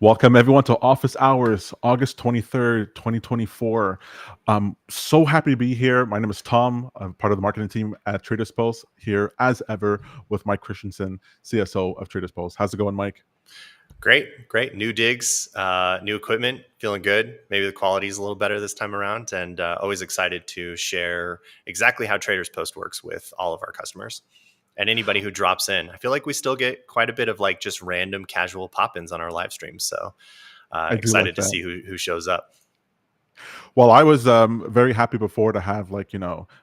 Welcome everyone to Office Hours, August 23rd, 2024. I'm so happy to be here. My name is Tom. I'm part of the marketing team at TradersPost, here as ever with Mike Christensen, CSO of TradersPost. How's it going, Mike? Great. New digs, new equipment, feeling good. Maybe the quality is a little better this time around, and always excited to share exactly how TradersPost works with all of our customers and anybody who drops in. I feel like we still get quite a bit of like just random casual pop-ins on our live streams, so I do like excited to that. see who shows up. Well, I was very happy before to have I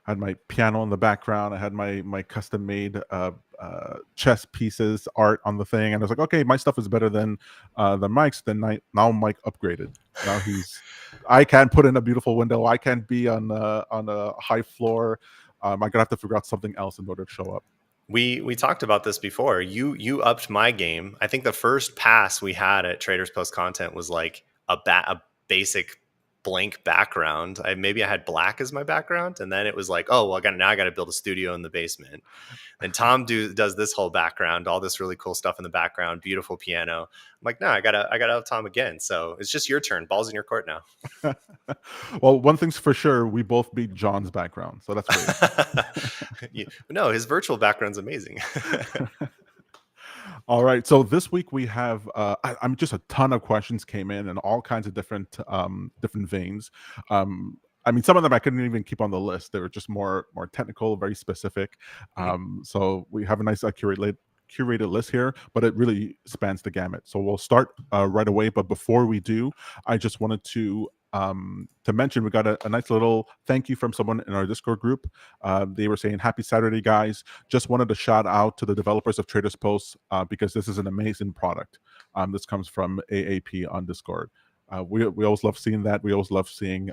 had my piano in the background. I had my custom made chess pieces art on the thing, and I was like, okay, my stuff is better than Mike's. Now Mike upgraded. Now I can't put in a beautiful window. I can't be on a high floor. I'm gonna have to figure out something else in order to show up. We talked about this before. You upped my game. I think the first pass we had at Traders Post Content was like a basic blank background. Maybe I had black as my background, and then it was like, oh well, I got to build a studio in the basement. And Tom does this whole background, all this really cool stuff in the background, beautiful piano. I'm like, no, I gotta up Tom again. So it's just your turn. Ball's in your court now. Well, one thing's for sure, we both beat John's background, so that's great. No, his virtual background's amazing. All right. So this week we have I'm just a ton of questions came in all kinds of different veins. I mean, some of them I couldn't even keep on the list. They were just more technical, very specific. So we have a nice curated list here, but it really spans the gamut. So we'll start right away. But before we do, I just wanted to mention we got a nice little thank you from someone in our Discord group. They were saying, "Happy Saturday, guys. Just wanted to shout out to the developers of Traders Post because this is an amazing product." This comes from AAP on Discord. We always love seeing that. We always love seeing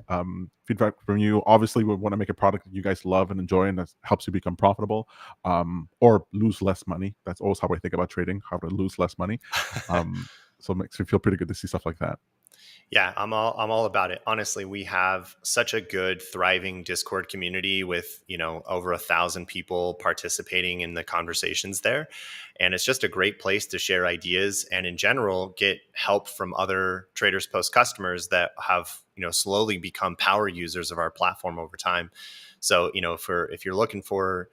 feedback from you. Obviously, we want to make a product that you guys love and enjoy, and that helps you become profitable or lose less money. That's always how I think about trading: how to lose less money. So it makes me feel pretty good to see stuff like that. Yeah, I'm all about it. Honestly, we have such a good, thriving Discord community with, over 1,000 people participating in the conversations there. And it's just a great place to share ideas and in general get help from other Traders Post customers that have, slowly become power users of our platform over time. So, if you're looking for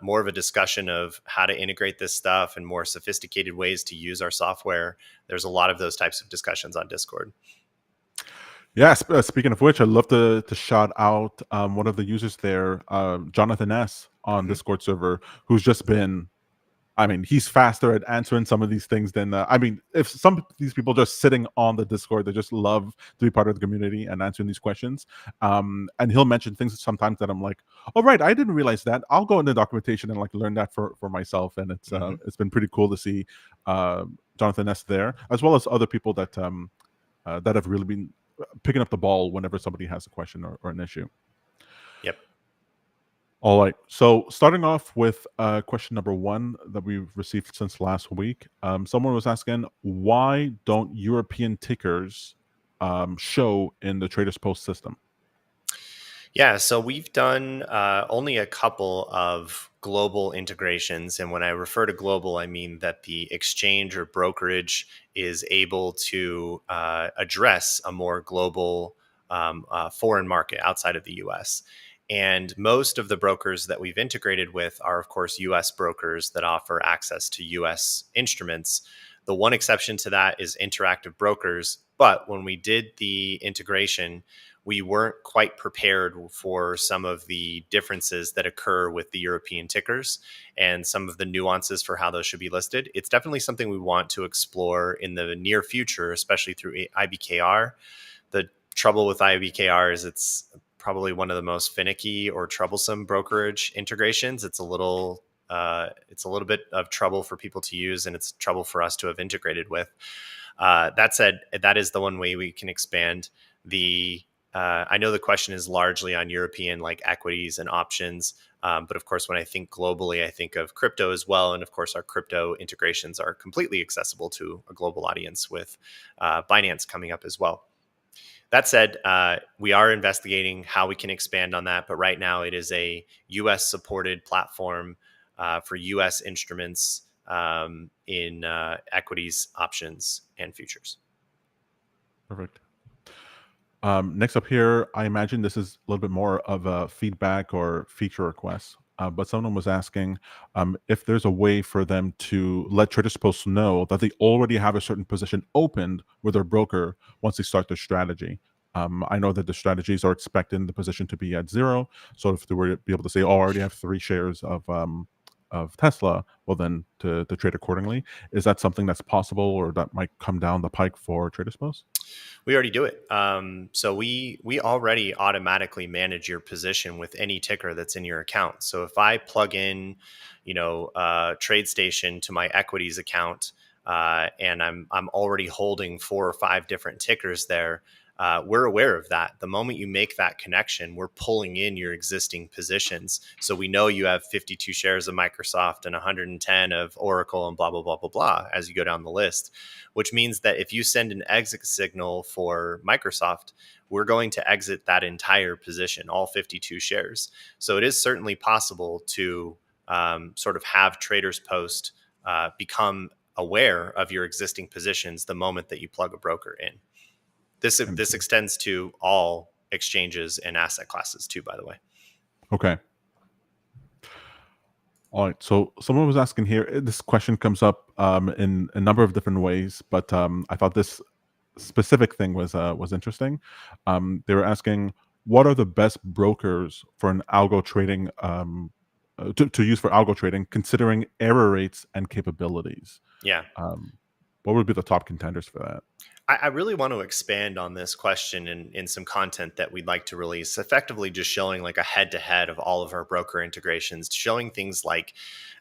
more of a discussion of how to integrate this stuff and more sophisticated ways to use our software, there's a lot of those types of discussions on Discord. Yeah, speaking of which, I'd love to shout out one of the users there, Jonathan S. on Mhm. Discord server, who's just been, I mean, he's faster at answering some of these things than, if some of these people just sitting on the Discord, they just love to be part of the community and answering these questions. And he'll mention things sometimes that I'm like, oh, right, I didn't realize that. I'll go into documentation and like learn that for myself. And Mhm. it's been pretty cool to see Jonathan S. there, as well as other people that have really been picking up the ball whenever somebody has a question or an issue. Yep. All right. So starting off with question number one that we've received since last week, someone was asking, why don't European tickers show in the Traders Post system? Yeah, so we've done only a couple of global integrations. And when I refer to global, I mean that the exchange or brokerage is able to address a more global foreign market outside of the US. And most of the brokers that we've integrated with are, of course, US brokers that offer access to US instruments. The one exception to that is Interactive Brokers. But when we did the integration, we weren't quite prepared for some of the differences that occur with the European tickers and some of the nuances for how those should be listed. It's definitely something we want to explore in the near future, especially through IBKR. The trouble with IBKR is it's probably one of the most finicky or troublesome brokerage integrations. It's a little bit of trouble for people to use, and it's trouble for us to have integrated with. That said, that is the one way we can expand the I know the question is largely on European like equities and options. But of course, when I think globally, I think of crypto as well. And of course, our crypto integrations are completely accessible to a global audience with Binance coming up as well. That said, we are investigating how we can expand on that. But right now, it is a US supported platform for US instruments in equities, options, and futures. Perfect. Next up here, I imagine this is a little bit more of a feedback or feature request. But someone was asking if there's a way for them to let TradersPost know that they already have a certain position opened with their broker once they start their strategy. I know that the strategies are expecting the position to be at 0. So if they were to be able to say, "Oh, I already have 3 shares of Tesla," well, then to trade accordingly. Is that something that's possible, or that might come down the pike for TradersPost? We already do it. So we already automatically manage your position with any ticker that's in your account. So if I plug in, TradeStation to my equities account, and I'm already holding 4 or 5 different tickers there. We're aware of that. The moment you make that connection, we're pulling in your existing positions. So we know you have 52 shares of Microsoft and 110 of Oracle and blah, blah, blah, blah, blah, as you go down the list, which means that if you send an exit signal for Microsoft, we're going to exit that entire position, all 52 shares. So it is certainly possible to sort of have TradersPost become aware of your existing positions the moment that you plug a broker in. This extends to all exchanges and asset classes too, by the way. Okay. All right. So someone was asking here. This question comes up in a number of different ways, but I thought this specific thing was interesting. They were asking, what are the best brokers for an algo trading to use for algo trading, considering error rates and capabilities? Yeah. What would be the top contenders for that? I really want to expand on this question in some content that we'd like to release, effectively just showing like a head to head of all of our broker integrations, showing things like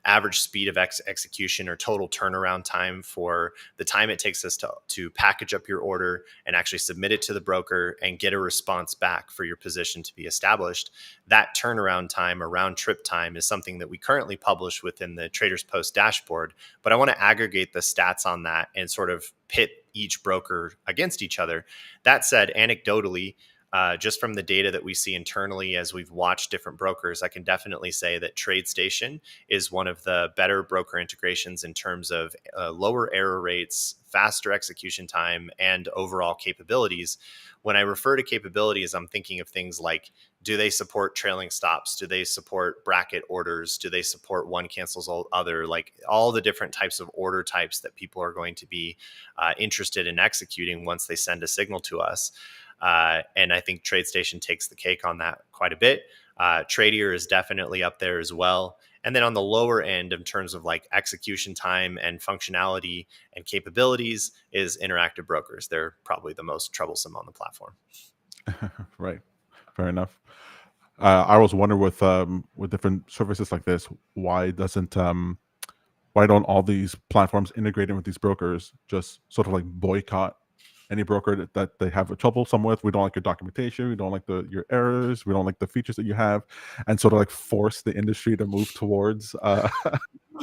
average speed of execution or total turnaround time for the time it takes us to package up your order and actually submit it to the broker and get a response back for your position to be established. That turnaround time or round trip time is something that we currently publish within the TradersPost dashboard, but I want to aggregate the stats on that and sort of pit each broker against each other. That said, anecdotally, just from the data that we see internally as we've watched different brokers, I can definitely say that TradeStation is one of the better broker integrations in terms of lower error rates, faster execution time, and overall capabilities. When I refer to capabilities, I'm thinking of things like, do they support trailing stops? Do they support bracket orders? Do they support one cancels all other? Like all the different types of order types that people are going to be interested in executing once they send a signal to us. And I think TradeStation takes the cake on that quite a bit. Tradier is definitely up there as well. And then on the lower end, in terms of like execution time and functionality and capabilities, is Interactive Brokers. They're probably the most troublesome on the platform. Right. Fair enough. I always wonder with different services like this, why don't all these platforms integrating with these brokers just sort of like boycott any broker that they have a troublesome with? We don't like your documentation, we don't like your errors, we don't like the features that you have, and sort of like force the industry to move towards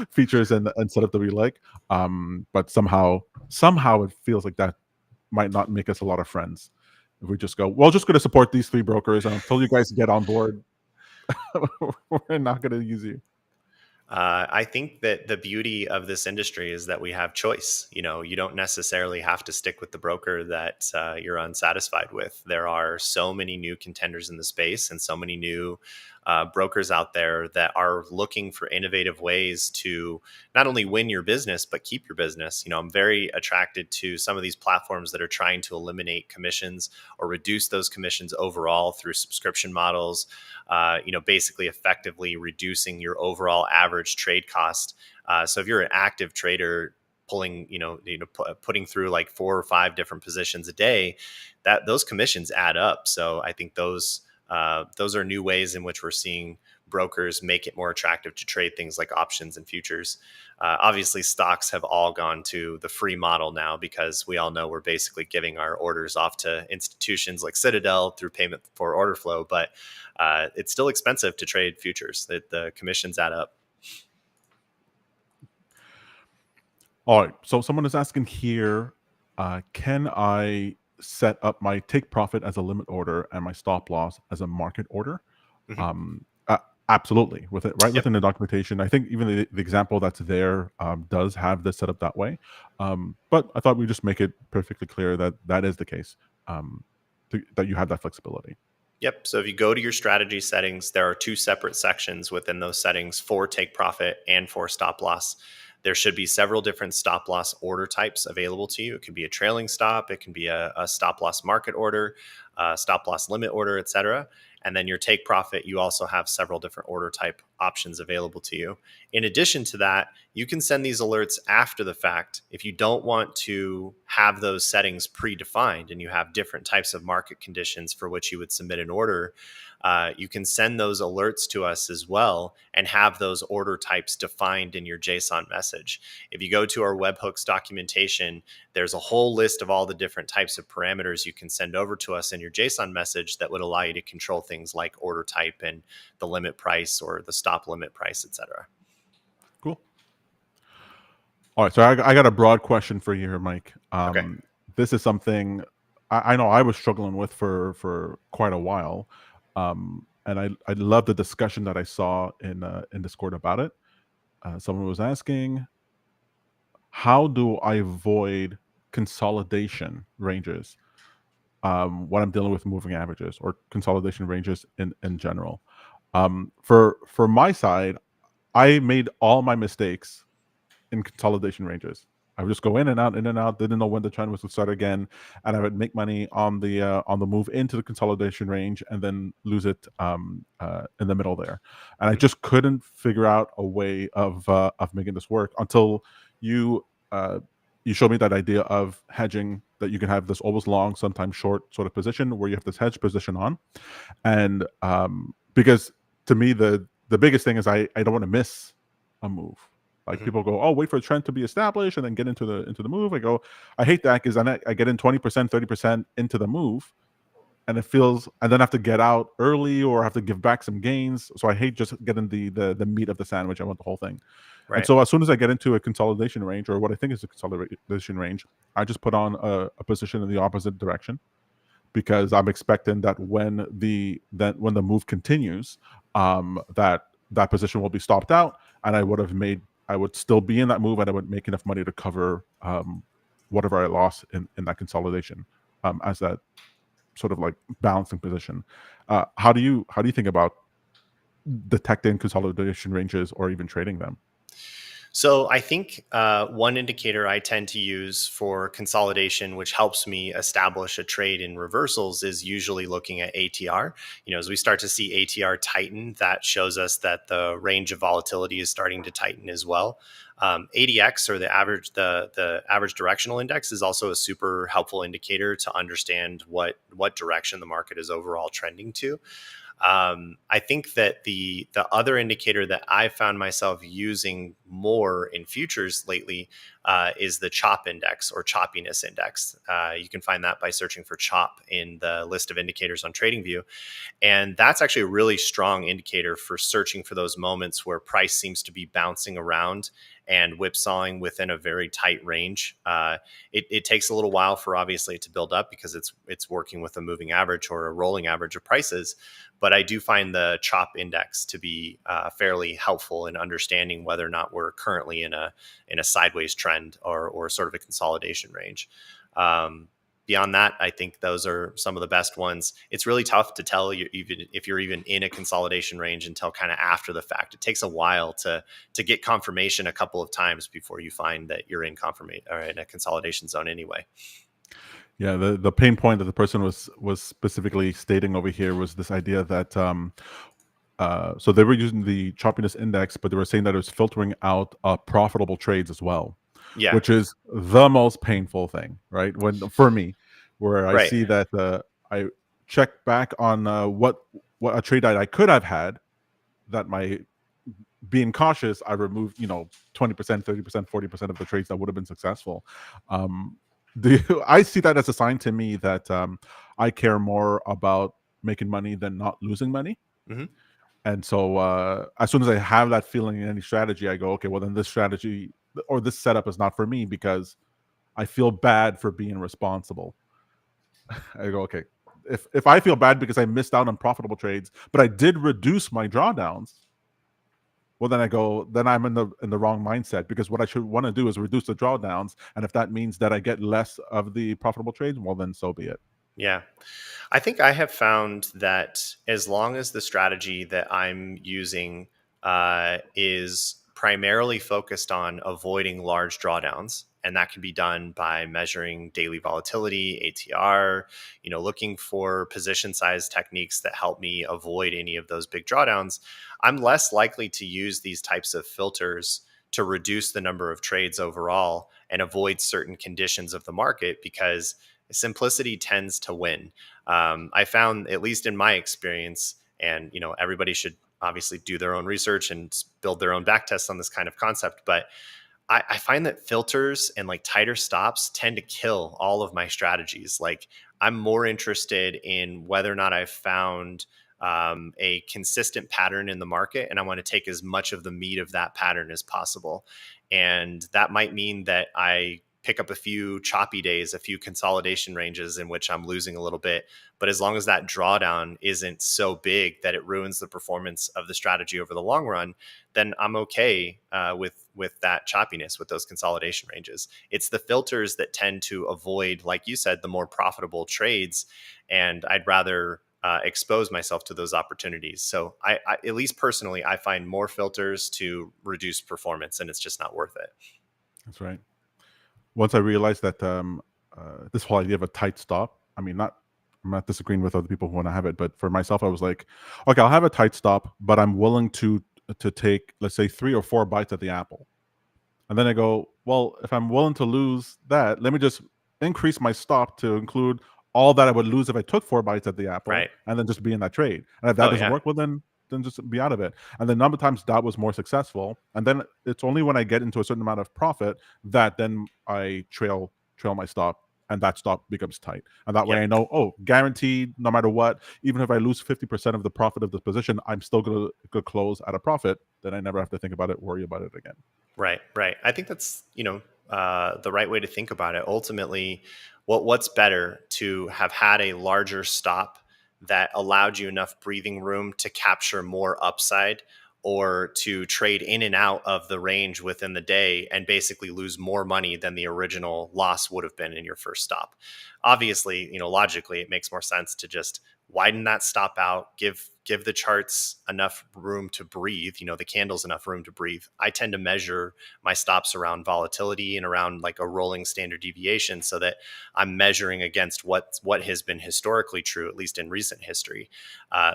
features and setup that we like. But somehow it feels like that might not make us a lot of friends if we just go, well, just going to support these 3 brokers, and until you guys get on board, we're not going to use you. I think that the beauty of this industry is that we have choice. You don't necessarily have to stick with the broker that you're unsatisfied with. There are so many new contenders in the space and so many new brokers out there that are looking for innovative ways to not only win your business, but keep your business. I'm very attracted to some of these platforms that are trying to eliminate commissions or reduce those commissions overall through subscription models, basically effectively reducing your overall average trade cost. So if you're an active trader pulling, putting through like 4 or 5 different positions a day, that those commissions add up. So I think those are new ways in which we're seeing brokers make it more attractive to trade things like options and futures. Obviously, stocks have all gone to the free model now because we all know we're basically giving our orders off to institutions like Citadel through payment for order flow. But it's still expensive to trade futures. The commissions add up. All right. So someone is asking here, can I set up my take profit as a limit order and my stop loss as a market order? Mhm. Absolutely, with it right Yep. within the documentation. I think even the example that's there does have this set up that way. But I thought we'd just make it perfectly clear that that is the case, um, that you have that flexibility. Yep. So if you go to your strategy settings, there are two separate sections within those settings for take profit and for stop loss. There should be several different stop loss order types available to you. It can be a trailing stop, it can be a stop loss market order, stop loss limit order, etc. And then your take profit, you also have several different order type options available to you. In addition to that, you can send these alerts after the fact. If you don't want to have those settings predefined and you have different types of market conditions for which you would submit an order, you can send those alerts to us as well and have those order types defined in your JSON message. If you go to our webhooks documentation, there's a whole list of all the different types of parameters you can send over to us in your JSON message that would allow you to control things like order type and the limit price or the stop limit price, etc. Cool. All right, so I got a broad question for you here, Mike. Okay. This is something I know I was struggling with for quite a while, and I love the discussion that I saw in Discord about it. Someone was asking, how do I avoid consolidation ranges when I'm dealing with moving averages or consolidation ranges in general? For my side, I made all my mistakes in consolidation ranges. I would just go in and out, didn't know when the trend was to start again, and I would make money on the move into the consolidation range and then lose it in the middle there. And I just couldn't figure out a way of making this work until you uh, you showed me that idea of hedging, that you can have this always long, sometimes short sort of position where you have this hedge position on, and because to me the biggest thing is I don't want to miss a move. Like, Mhm. people go, oh, wait for a trend to be established and then get into the move. I go, I hate that, because then I get in 20%, 30% into the move, and it feels, and then I have to get out early or have to give back some gains. So I hate just getting the meat of the sandwich. I want the whole thing. And Right. so as soon as I get into a consolidation range, or what I think is a consolidation range, I just put on a position in the opposite direction, because I'm expecting that when the move continues, that position will be stopped out, and I would still be in that move, and I would make enough money to cover whatever I lost in that consolidation, as that sort of like balancing position. How do you think about detecting consolidation ranges or even trading them? So I think one indicator I tend to use for consolidation, which helps me establish a trade in reversals, is usually looking at ATR. As we start to see ATR tighten, that shows us that the range of volatility is starting to tighten as well. ADX, or the average directional index, is also a super helpful indicator to understand what direction the market is overall trending to. I think that the other indicator that I found myself using more in futures lately is the CHOP index, or choppiness index. You can find that by searching for CHOP in the list of indicators on TradingView. And that's actually a really strong indicator for searching for those moments where price seems to be bouncing around and whipsawing within a very tight range. It takes a little while for, obviously, it to build up, because it's working with a moving average or a rolling average of prices. But I do find the CHOP index to be fairly helpful in understanding whether or not we're currently in a sideways trend, or sort of a consolidation range. Beyond that, I think those are some of the best ones. It's really tough to tell even if you're even in a consolidation range until kind of after the fact. It takes a while to get confirmation a couple of times before you find that you're in confirmation or in a consolidation zone anyway. Yeah, the pain point that the person was specifically stating over here was this idea that so they were using the choppiness index, but they were saying that it was filtering out profitable trades as well, Yeah, which is the most painful thing, right? When, for me, where I right. see that I check back on what a trade that I could have had, that my being cautious, I removed 20%, 30%, 40% of the trades that would have been successful. Um, I see that as a sign to me that I care more about making money than not losing money. Hmm. And so as soon as I have that feeling in any strategy, I go, okay, well, then this strategy or this setup is not for me, because I feel bad for being responsible. I go, okay, if I feel bad because I missed out on profitable trades, but I did reduce my drawdowns, well, then I'm in the wrong mindset, because what I should want to do is reduce the drawdowns, and if that means that I get less of the profitable trades, well, then so be it. Yeah. I think I have found that as long as the strategy that I'm using is primarily focused on avoiding large drawdowns, and that can be done by measuring daily volatility, ATR, looking for position size techniques that help me avoid any of those big drawdowns, I'm less likely to use these types of filters to reduce the number of trades overall and avoid certain conditions of the market, because simplicity tends to win. I found, at least in my experience, and everybody should obviously do their own research and build their own back tests on this kind of concept, but I find that filters and like tighter stops tend to kill all of my strategies. Like, I'm more interested in whether or not I've found a consistent pattern in the market, and I want to take as much of the meat of that pattern as possible. And that might mean that I pick up a few choppy days, a few consolidation ranges in which I'm losing a little bit. But as long as that drawdown isn't so big that it ruins the performance of the strategy over the long run, then I'm okay with that choppiness, with those consolidation ranges. It's the filters that tend to avoid, like you said, the more profitable trades, and I'd rather expose myself to those opportunities. So I, at least personally, I find more filters to reduce performance, and it's just not worth it. That's right. Once I realized that this whole idea of a tight stop, I'm not disagreeing with other people who want to have it, but for myself, I was like, okay, I'll have a tight stop, but I'm willing to take, let's say, 3 or 4 bites at the apple. And then I go, well, if I'm willing to lose that, let me just increase my stop to include all that I would lose if I took 4 bites at the apple, Right. and then just be in that trade. And if that Oh doesn't yeah. work, well, then just be out of it. And the number of times that was more successful. And then it's only when I get into a certain amount of profit that then I trail my stop, and that stop becomes tight. And that way Yep. I know, oh, guaranteed, no matter what, even if I lose 50% of the profit of the position, I'm still gonna close at a profit. Then I never have to think about it, worry about it again. Right, right. I think that's the right way to think about it. Ultimately, what's better, to have had a larger stop that allowed you enough breathing room to capture more upside, or to trade in and out of the range within the day and basically lose more money than the original loss would have been in your first stop. Obviously, logically, it makes more sense to just widen that stop out, give the charts enough room to breathe, the candles enough room to breathe. I tend to measure my stops around volatility and around like a rolling standard deviation, so that I'm measuring against what has been historically true, at least in recent history.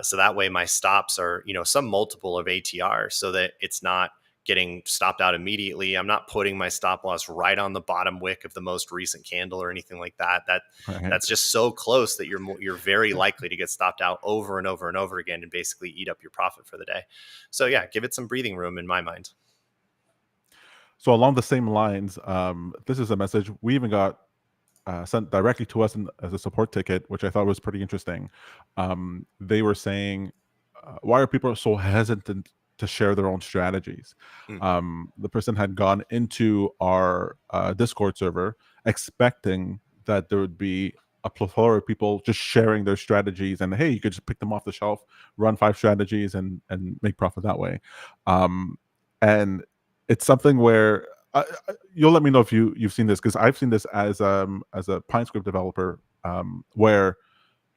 So that way my stops are, some multiple of ATR, so that it's not getting stopped out immediately. I'm not putting my stop loss right on the bottom wick of the most recent candle or anything like that. Right. That's just so close that you're very likely to get stopped out over and over and over again and basically eat up your profit for the day. So yeah, give it some breathing room in my mind. So along the same lines, this is a message we even got sent directly to us as a support ticket, which I thought was pretty interesting. They were saying, why are people so hesitant to share their own strategies? Mm, The person had gone into our Discord server expecting that there would be a plethora of people just sharing their strategies, and hey, you could just pick them off the shelf, run 5 strategies, and make profit that way. Um, and it's something where you'll let me know if you've seen this, because I've seen this as a PineScript developer, where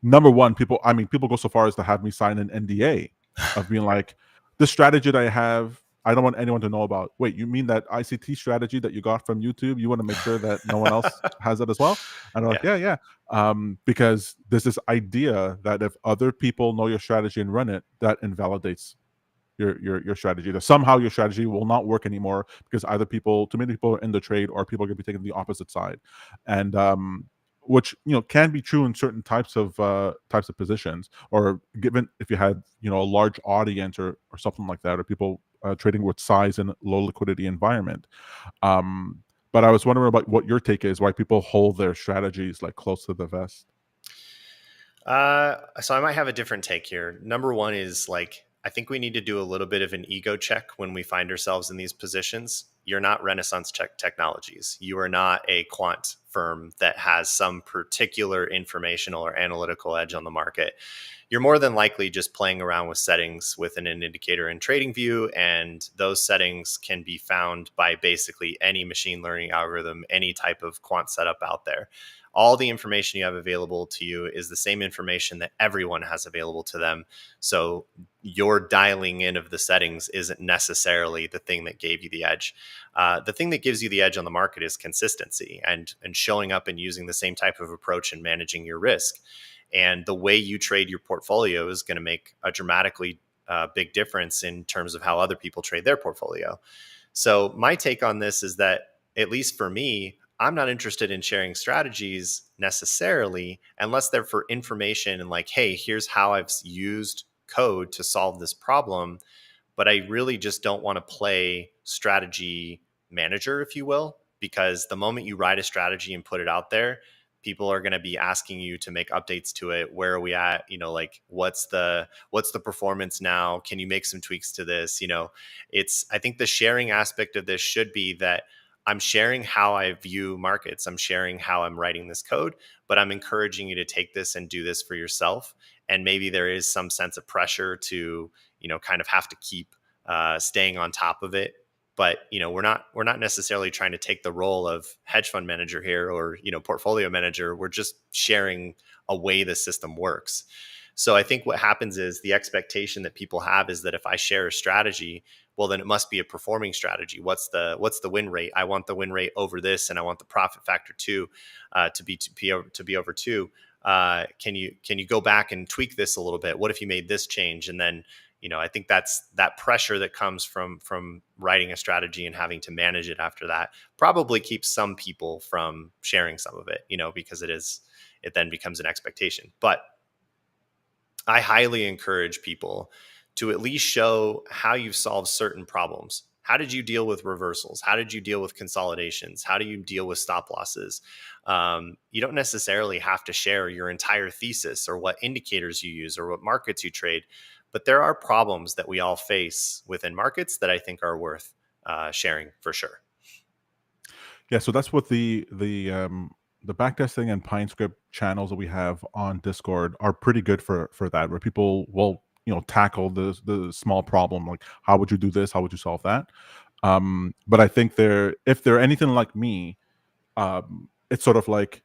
number one, people go so far as to have me sign an NDA of being like, the strategy that I have, I don't want anyone to know about. Wait, you mean that ICT strategy that you got from YouTube? You want to make sure that no one else has it as well? And I'm like, yeah. yeah, yeah. Because there's this idea that if other people know your strategy and run it, that invalidates your strategy. That somehow your strategy will not work anymore because either too many people are in the trade, or people are going to be taking the opposite side, and which can be true in certain types of positions, or given if you had a large audience or something like that, or people trading with size in low liquidity environment. Um, but I was wondering about what your take is, why people hold their strategies like close to the vest. So I might have a different take here. Number one is, like, I think we need to do a little bit of an ego check when we find ourselves in these positions. you're not Renaissance Technologies. You are not a quant firm that has some particular informational or analytical edge on the market. You're more than likely just playing around with settings within an indicator in TradingView, and those settings can be found by basically any machine learning algorithm, any type of quant setup out there. All the information you have available to you is the same information that everyone has available to them. So your dialing in of the settings isn't necessarily the thing that gave you the edge. The thing that gives you the edge on the market is consistency and showing up and using the same type of approach and managing your risk. And the way you trade your portfolio is going to make a dramatically big difference in terms of how other people trade their portfolio. So my take on this is that, at least for me, I'm not interested in sharing strategies necessarily unless they're for information and like, hey, here's how I've used code to solve this problem. But I really just don't want to play strategy manager, if you will, because the moment you write a strategy and put it out there, people are going to be asking you to make updates to it. Where are we at? Like what's the performance now? Can you make some tweaks to this? I think the sharing aspect of this should be that I'm sharing how I view markets. I'm sharing how I'm writing this code, but I'm encouraging you to take this and do this for yourself. And maybe there is some sense of pressure to, kind of have to keep staying on top of it. But we're not necessarily trying to take the role of hedge fund manager here or portfolio manager. We're just sharing a way the system works. So I think what happens is the expectation that people have is that if I share a strategy, well, then it must be a performing strategy. What's the win rate? I want the win rate over this, and I want the profit factor too to be over 2. Can you go back and tweak this a little bit? What if you made this change? And then I think that's that pressure that comes from writing a strategy and having to manage it after that probably keeps some people from sharing some of it, because it then becomes an expectation. But I highly encourage people to at least show how you've solved certain problems. How did you deal with reversals? How did you deal with consolidations? How do you deal with stop losses? You don't necessarily have to share your entire thesis or what indicators you use or what markets you trade, but there are problems that we all face within markets that I think are worth sharing for sure. Yeah, so that's what the backtesting and PineScript channels that we have on Discord are pretty good for that, where people will tackle the small problem, like how would you do this, how would you solve that. But I think if they're anything like me, it's sort of like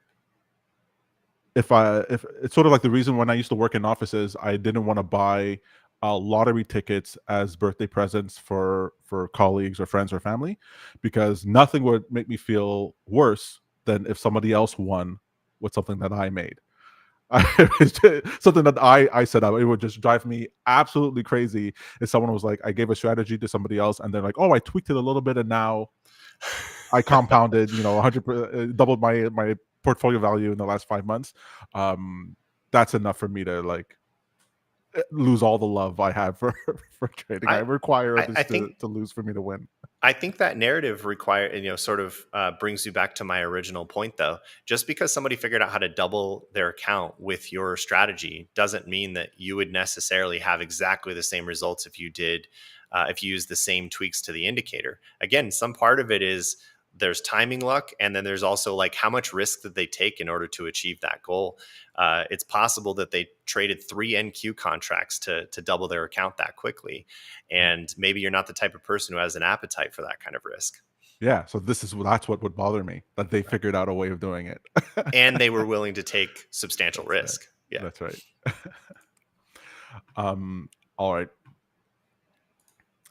if it's sort of like the reason when I used to work in offices, I didn't want to buy lottery tickets as birthday presents for colleagues or friends or family, because nothing would make me feel worse than if somebody else won with something that I made. Something that I set up. It would just drive me absolutely crazy if someone was like, I gave a strategy to somebody else and they're like, oh, I tweaked it a little bit and now I compounded 100 doubled my portfolio value in the last 5 months. That's enough for me to like lose all the love I have for trading. I require others to lose for me to win. I think that narrative sort of brings you back to my original point, though. Just because somebody figured out how to double their account with your strategy doesn't mean that you would necessarily have exactly the same results if you used the same tweaks to the indicator. Again, some part of it is there's timing luck, and then there's also like how much risk did they take in order to achieve that goal. It's possible that they traded 3 NQ contracts to double their account that quickly, and maybe you're not the type of person who has an appetite for that kind of risk. Yeah, so that's what would bother me, that they figured out a way of doing it, and they were willing to take substantial risk. Right. Yeah, that's right. All right.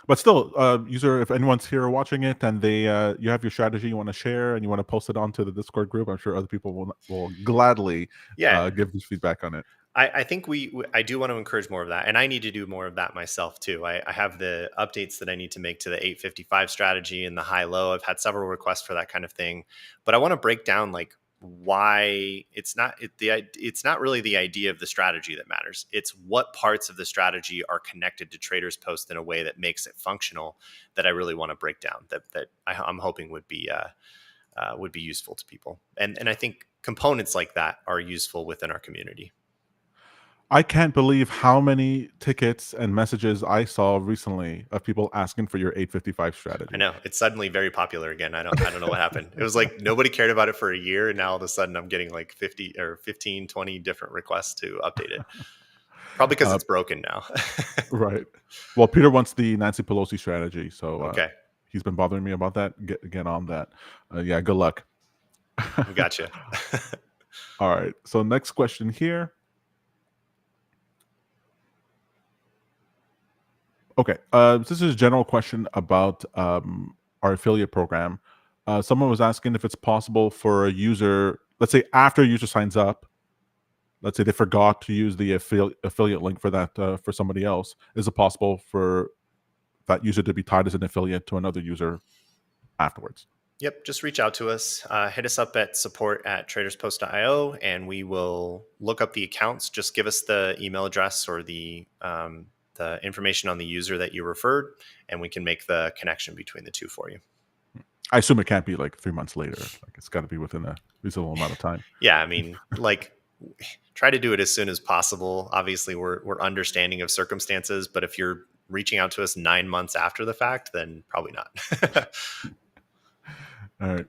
But still, user, if anyone's here watching it and they you have your strategy you want to share and you want to post it onto the Discord group, I'm sure other people will gladly give you feedback on it. I think I do want to encourage more of that, and I need to do more of that myself too. I have the updates that I need to make to the 855 strategy and the high low. I've had several requests for that kind of thing, but I want to break down like why it's not really the idea of the strategy that matters. It's what parts of the strategy are connected to TradersPost in a way that makes it functional, that I really want to break down, that I'm hoping would be useful to people. And I think components like that are useful within our community. I can't believe how many tickets and messages I saw recently of people asking for your 855 I strategy. know it's suddenly very popular again. I don't know what happened. It was like nobody cared about it for a year, and now all of a sudden I'm getting like 50 or 15, 20 different requests to update it. Probably because Uh, it's broken now. right. Well, Peter wants the Nancy Pelosi strategy, so Okay, he's been bothering me about that. Get on that. Yeah, good luck. we gotcha. All right. So next question here. Okay. This is a general question about our affiliate program. Someone was asking if it's possible for a user, let's say after a user signs up, let's say they forgot to use the affiliate link for that for somebody else. Is it possible for that user to be tied as an affiliate to another user afterwards? Yep, just reach out to us. Hit us up at support@traderspost.io, and we will look up the accounts. Just give us the email address or the information on the user that you referred, and we can make the connection between the two for you. I assume it can't be like 3 months later. Like it's got to be within a reasonable amount of time. Yeah, I mean, like, try to do it as soon as possible. Obviously, we're understanding of circumstances, but if you're reaching out to us 9 months after the fact, then probably not. All right.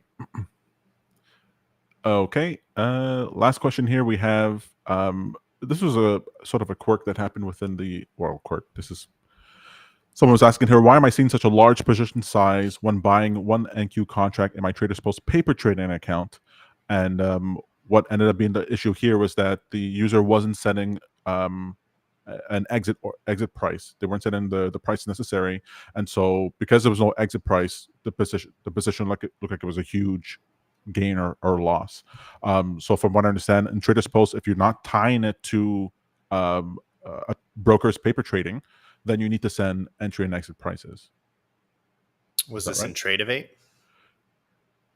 Okay. Last question here. We have this was a sort of a quirk that happened within the quirk. This is someone was asking here, why am I seeing such a large position size when buying one NQ contract in my TradersPost paper trading account? And what ended up being the issue here was that the user wasn't setting an exit price. They weren't setting the price necessary, and so because there was no exit price, the position looked like it was a huge gain or loss. So from what I understand, in TradersPost, if you're not tying it to a broker's paper trading, then you need to send entry and exit prices. Is Was that this right? in Tradovate?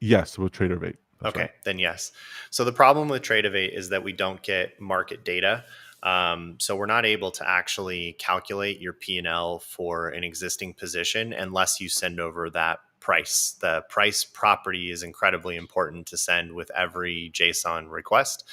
Yes, with Tradovate. That's right. Okay, then yes. So the problem with Tradovate is that we don't get market data. So we're not able to actually calculate your P&L for an existing position unless you send over that price. The price property is incredibly important to send with every JSON request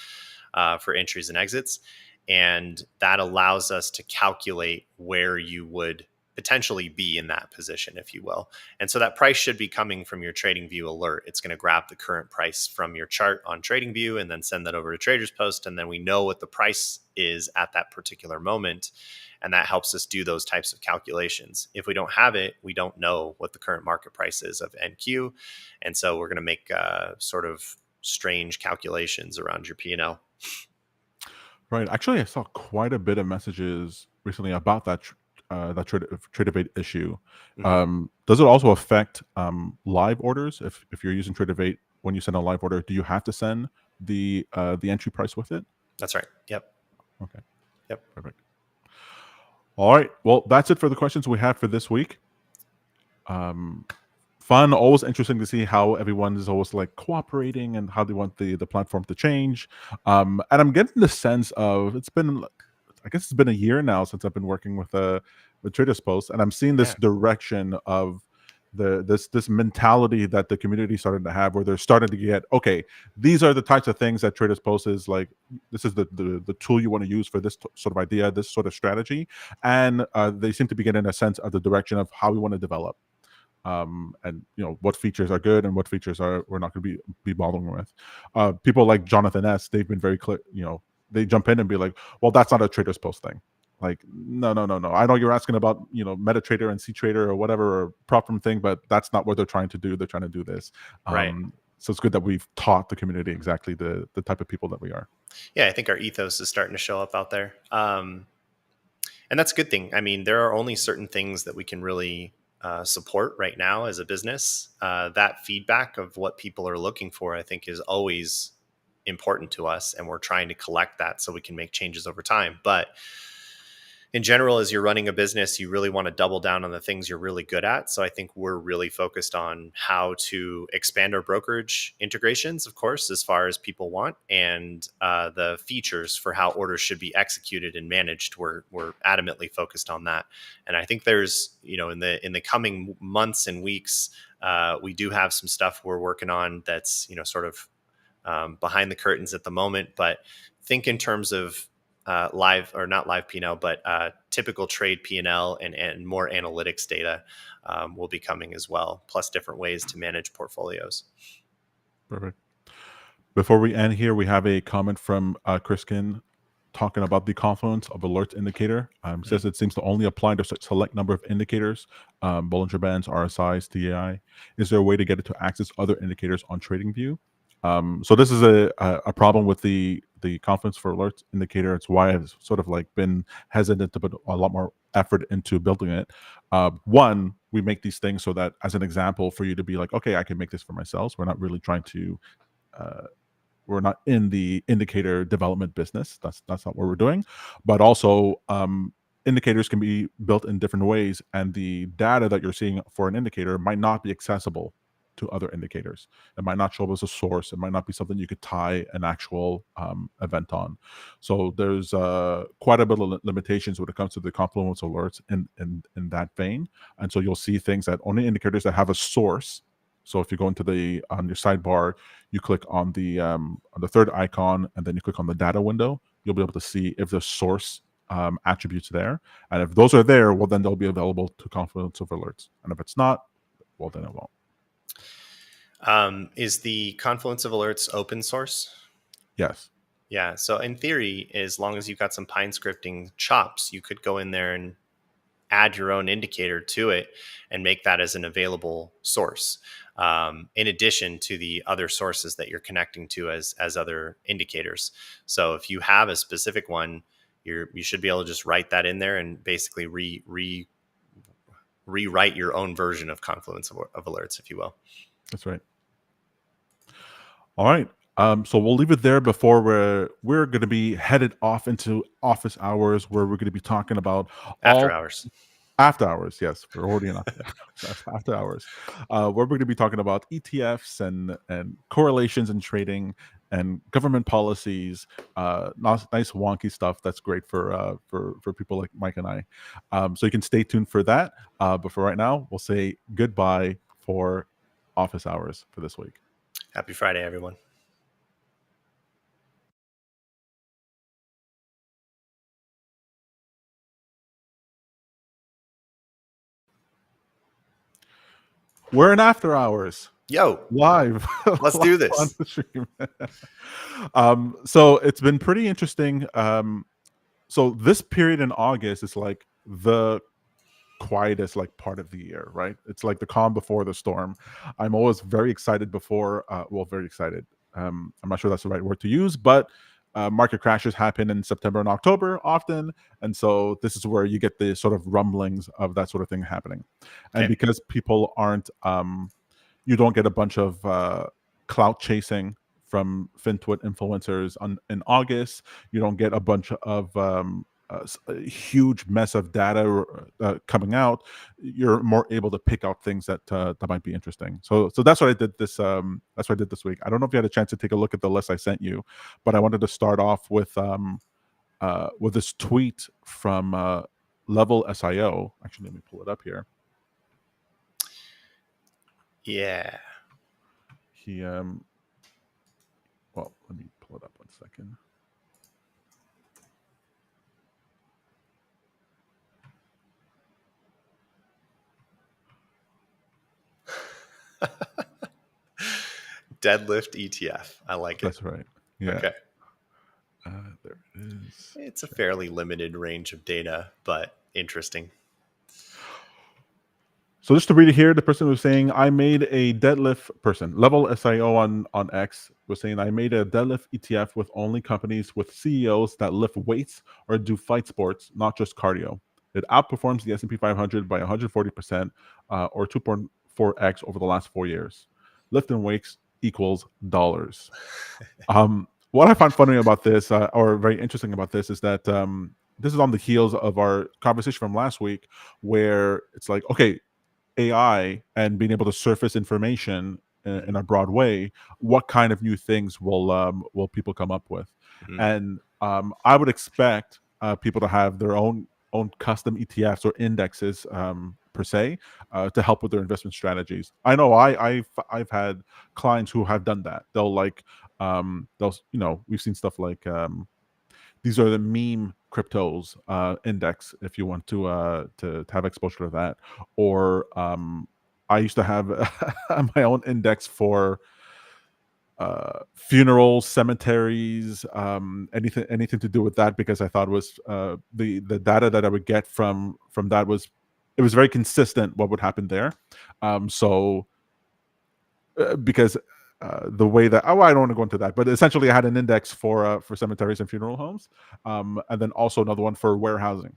for entries and exits. And that allows us to calculate where you would potentially be in that position, if you will. And so that price should be coming from your TradingView alert. It's going to grab the current price from your chart on TradingView and then send that over to TradersPost. And then we know what the price is at that particular moment. And that helps us do those types of calculations. If we don't have it, we don't know what the current market price is of NQ. And so we're going to make sort of strange calculations around your P&L. Right. Actually, I saw quite a bit of messages recently about that Tradovate issue. Mm-hmm. Does it also affect live orders? If you're using Tradovate when you send a live order, do you have to send the entry price with it? That's right. Yep. Okay. Yep. Perfect. All right. Well, that's it for the questions we have for this week. Fun, always interesting to see how everyone is always like cooperating and how they want the platform to change. And I'm getting the sense of I guess it's been a year now since I've been working with TradersPost, and I'm seeing this Yeah. direction of this mentality that the community started to have, where they're starting to get, okay, these are the types of things that TradersPost is like. This is the tool you want to use for this sort of idea, this sort of strategy, and they seem to be getting a sense of the direction of how we want to develop. And what features are good and what features are we're not going to be bothering with. People like Jonathan S. They've been very clear. They jump in and be like, "Well, that's not a Traders Post thing." Like, no, no, no, no. I know you're asking about MetaTrader and CTrader or whatever or prop firm thing, but that's not what they're trying to do. They're trying to do this. Right. So it's good that we've taught the community exactly the type of people that we are. Yeah, I think our ethos is starting to show up out there. And that's a good thing. I mean, there are only certain things that we can really support right now as a business. That feedback of what people are looking for, I think, is always important to us. And we're trying to collect that so we can make changes over time. But in general, as you're running a business, you really want to double down on the things you're really good at. So I think we're really focused on how to expand our brokerage integrations, of course, as far as people want, and the features for how orders should be executed and managed. We're adamantly focused on that. And I think there's, in the coming months and weeks, we do have some stuff we're working on that's, sort of behind the curtains at the moment. But think in terms of live, or not live P&L, but typical trade P&L and more analytics data will be coming as well, plus different ways to manage portfolios. Perfect. Before we end here, we have a comment from Kriskin talking about the Confluence of Alerts indicator. Says it seems to only apply to a select number of indicators, Bollinger Bands, RSIs, TAI. Is there a way to get it to access other indicators on TradingView? So this is a problem with the Confluence for Alerts indicator. It's why I've sort of like been hesitant to put a lot more effort into building it. One, we make these things so that, as an example, for you to be like, okay, I can make this for myself. We're not really trying to we're not in the indicator development business. That's not what we're doing. But also, indicators can be built in different ways, and the data that you're seeing for an indicator might not be accessible to other indicators. It might not show up as a source. It might not be something you could tie an actual event on. So there's quite a bit of limitations when it comes to the Confluence alerts in that vein. And so you'll see things that only indicators that have a source. So if you go into on your sidebar, you click on the third icon, and then you click on the data window, you'll be able to see if the source attributes there. And if those are there, well, then they'll be available to Confluence of Alerts. And if it's not, well, then it won't. Is the Confluence of Alerts open source? Yes. Yeah. So in theory, as long as you've got some Pine scripting chops, you could go in there and add your own indicator to it and make that as an available source, in addition to the other sources that you're connecting to as other indicators. So if you have a specific one, you should be able to just write that in there and basically rewrite your own version of Confluence of Alerts, if you will. That's right. All right. So we'll leave it there before we're going to be headed off into office hours, where we're going to be talking about After hours. After hours, yes, we're already in after hours. Where we're going to be talking about ETFs and correlations in trading and government policies, nice wonky stuff that's great for people like Mike and I. So you can stay tuned for that. But for right now, we'll say goodbye for office hours for this week. Happy Friday, everyone. We're in after hours. Yo, live. Let's do this on the stream. So it's been pretty interesting. So this period in August is like the quietest like part of the year, right? It's like the calm before the storm. I'm always very excited before very excited. I'm not sure that's the right word to use, but market crashes happen in September and October often, and so this is where you get the sort of rumblings of that sort of thing happening. And because people aren't you don't get a bunch of clout chasing from FinTwit influencers in August. You don't get a bunch of a huge mess of data coming out. You're more able to pick out things that might be interesting. So that's what I did this. That's what I did this week. I don't know if you had a chance to take a look at the list I sent you, but I wanted to start off with this tweet from LevelSIO. Actually, let me pull it up here. Yeah. He well, let me pull it up 1 second. Deadlift ETF. I like it. That's right. Yeah. Okay. There it is. It's a fairly limited range of data, but interesting. So just to read it here, the person was saying, I made a deadlift person, LevelSIO on X was saying, I made a deadlift ETF with only companies with CEOs that lift weights or do fight sports, not just cardio. It outperforms the S&P 500 by 140% or 2.4x over the last 4 years. Lifting weights equals dollars. What I find funny about this, or very interesting about this, is that this is on the heels of our conversation from last week, where it's like, okay, AI and being able to surface information in a broad way, what kind of new things will people come up with? Mm-hmm. And I would expect people to have their own custom ETFs or indexes per se to help with their investment strategies. I know I've had clients who have done that. They'll we've seen stuff like these are the meme cryptos index if you want to have exposure to that. Or I used to have my own index for funerals, cemeteries, anything to do with that, because I thought was the data that I would get from that was, it was very consistent what would happen there. So because the way that, I don't want to go into that, but essentially I had an index for cemeteries and funeral homes, and then also another one for warehousing.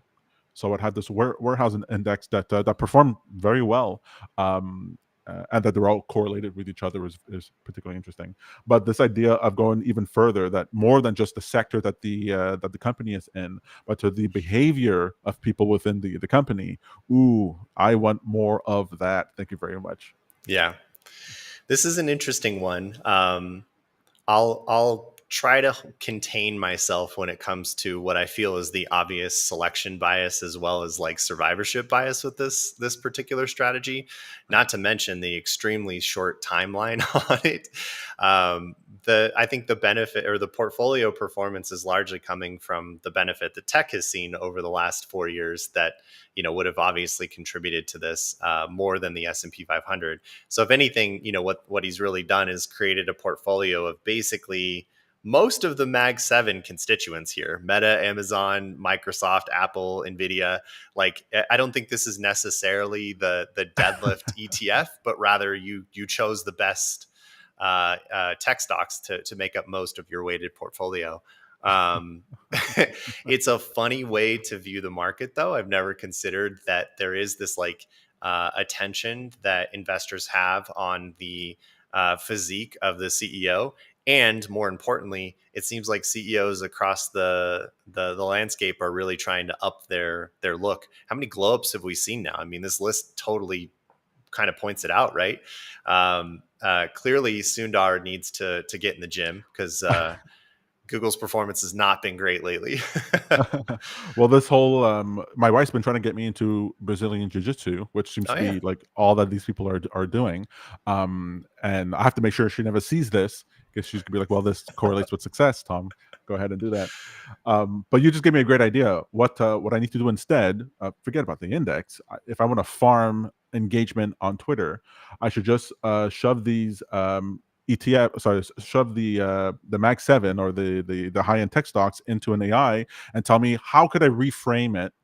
So it had this warehousing index that performed very well, and that they're all correlated with each other is particularly interesting. But this idea of going even further, that more than just the sector that the company is in, but to the behavior of people within the company. Ooh, I want more of that. Thank you very much. Yeah, this is an interesting one. I'll try to contain myself when it comes to what I feel is the obvious selection bias, as well as like survivorship bias with this particular strategy. Not to mention the extremely short timeline on it. I think the benefit, or the portfolio performance, is largely coming from the benefit that tech has seen over the last 4 years that would have obviously contributed to this more than the S&P 500. So if anything, what he's really done is created a portfolio of basically most of the Mag 7 constituents here: Meta, Amazon, Microsoft, Apple, Nvidia. Like, I don't think this is necessarily the Deadlift ETF, but rather you chose the best tech stocks to make up most of your weighted portfolio. It's a funny way to view the market, though. I've never considered that there is this like attention that investors have on the physique of the CEO. And more importantly, it seems like CEOs across the landscape are really trying to up their look. How many glow ups have we seen now? I mean, this list totally kind of points it out, right? Clearly, Sundar needs to get in the gym, because Google's performance has not been great lately. Well, this whole my wife's been trying to get me into Brazilian jiu-jitsu, which seems Oh to yeah, be like all that these people are doing. And I have to make sure she never sees this, because she's gonna be like, well, this correlates with success, Tom. Go ahead and do that. But you just gave me a great idea. What I need to do instead, forget about the index. If I want to farm engagement on Twitter, I should just shove these ETF, sorry, shove the Mag 7 or the high end tech stocks into an AI, and tell me, how could I reframe it?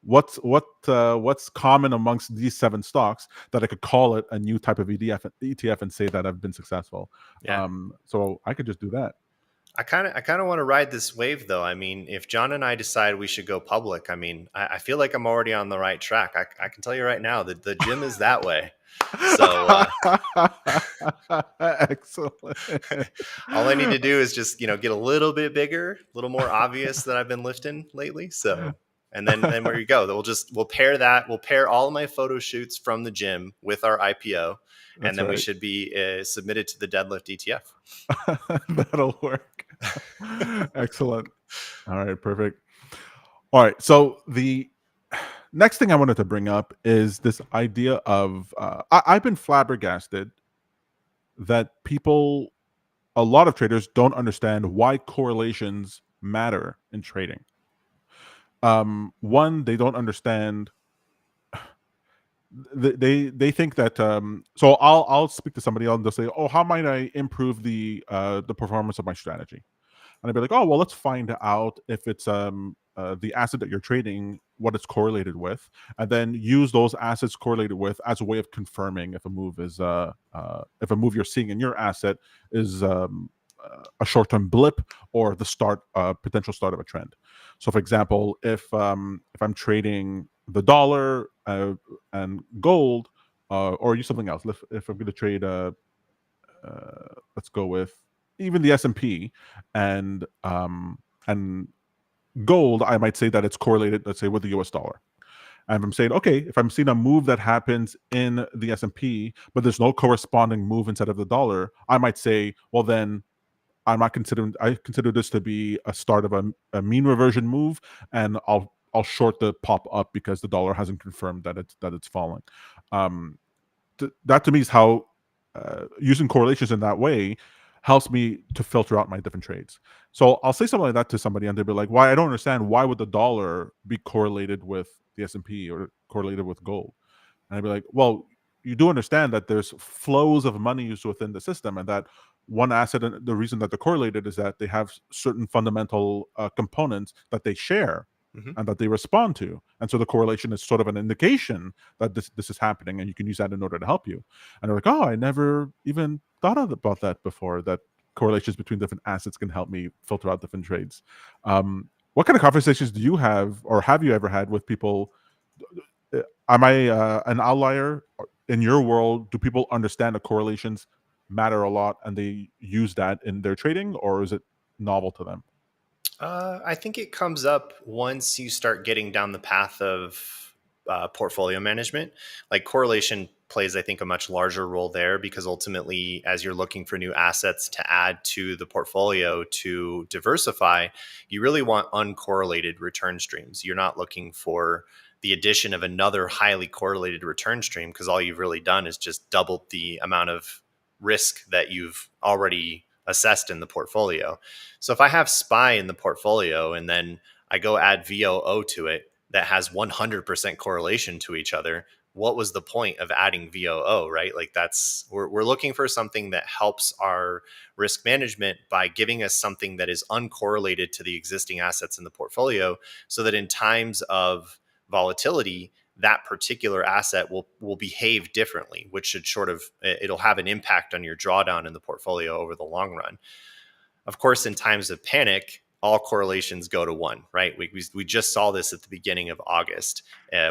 What's common amongst these 7 stocks, that I could call it a new type of ETF and say that I've been successful. yeah. So I could just do that. I kind of want to ride this wave, though. I mean, if John and I decide we should go public, I mean, I feel like I'm already on the right track. I can tell you right now that the gym is that way. So Excellent. all I need to do is just get a little bit bigger, a little more obvious that I've been lifting lately. So, and then where you go, we'll pair all of my photo shoots from the gym with our IPO, and That's then we right. should be submitted to the Deadlift ETF. That'll work. Excellent. All right, perfect. All right, so the next thing I wanted to bring up is this idea of I've been flabbergasted that a lot of traders don't understand why correlations matter in trading. One, they don't understand. They think that. So I'll speak to somebody else and they'll say, "Oh, how might I improve the performance of my strategy?" And I'd be like, "Oh, well, let's find out if it's the asset that you're trading, what it's correlated with, and then use those assets correlated with as a way of confirming if a move you're seeing in your asset is a short-term blip or the potential start of a trend." So, for example, if I'm trading the dollar and gold, or use something else. If I'm going to trade, let's go with even the S&P and gold, I might say that it's correlated, let's say, with the US dollar. And I'm saying, okay, if I'm seeing a move that happens in the S&P, but there's no corresponding move inside of the dollar, I might say, well, then I consider this to be a start of a mean reversion move, and I'll short the pop up because the dollar hasn't confirmed that it's falling. That to me is how using correlations in that way helps me to filter out my different trades. So I'll say something like that to somebody, and they'll be like, "Why? I don't understand. Why would the dollar be correlated with the S&P or correlated with gold?" And I'd be like, "Well, you do understand that there's flows of money used within the system, and that one asset, and the reason that they're correlated is that they have certain fundamental components that they share." Hmm. And that they respond to, and so the correlation is sort of an indication that this is happening, and you can use that in order to help you. And they're like, "Oh, I never even thought about that before. That correlations between different assets can help me filter out different trades." What kind of conversations do you have, or have you ever had with people? Am I an outlier in your world? Do people understand that correlations matter a lot and they use that in their trading, or is it novel to them? I think it comes up once you start getting down the path of portfolio management. Like correlation plays, I think, a much larger role there because ultimately, as you're looking for new assets to add to the portfolio to diversify, you really want uncorrelated return streams. You're not looking for the addition of another highly correlated return stream because all you've really done is just doubled the amount of risk that you've already assessed in the portfolio. So if I have SPY in the portfolio and then I go add VOO to it that has 100% correlation to each other, what was the point of adding VOO, right? Like that's, we're looking for something that helps our risk management by giving us something that is uncorrelated to the existing assets in the portfolio so that in times of volatility, that particular asset will behave differently, which should sort of, it'll have an impact on your drawdown in the portfolio over the long run. Of course, in times of panic, all correlations go to one, right? We just saw this at the beginning of August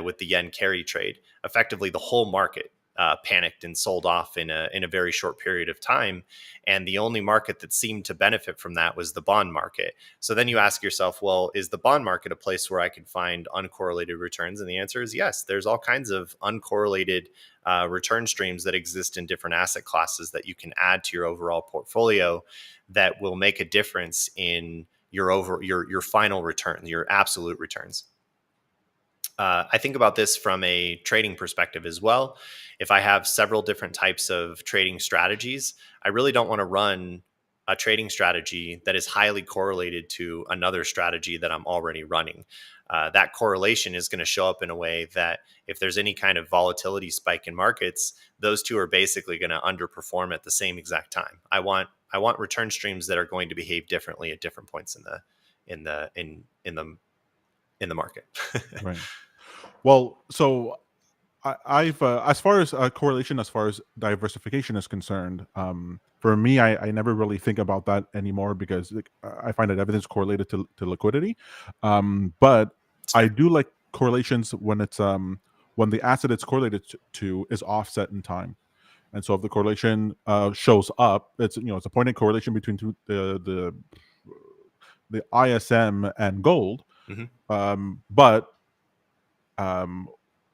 with the yen carry trade. Effectively, the whole market panicked and sold off in a very short period of time. And the only market that seemed to benefit from that was the bond market. So then you ask yourself, well, is the bond market a place where I can find uncorrelated returns? And the answer is yes. There's all kinds of uncorrelated return streams that exist in different asset classes that you can add to your overall portfolio that will make a difference in your final return, your absolute returns. I think about this from a trading perspective as well. If I have several different types of trading strategies, I really don't want to run a trading strategy that is highly correlated to another strategy that I'm already running. That correlation is going to show up in a way that if there's any kind of volatility spike in markets, those two are basically going to underperform at the same exact time. I want return streams that are going to behave differently at different points in the market. Right. Well, so I've as far as correlation, as far as diversification is concerned, for me, I never really think about that anymore because like, I find that everything's correlated to liquidity. But It's I fair. do like correlations when the asset it's correlated to is offset in time. And so if the correlation shows up, it's a point in correlation between the ISM and gold. Hmm. But um,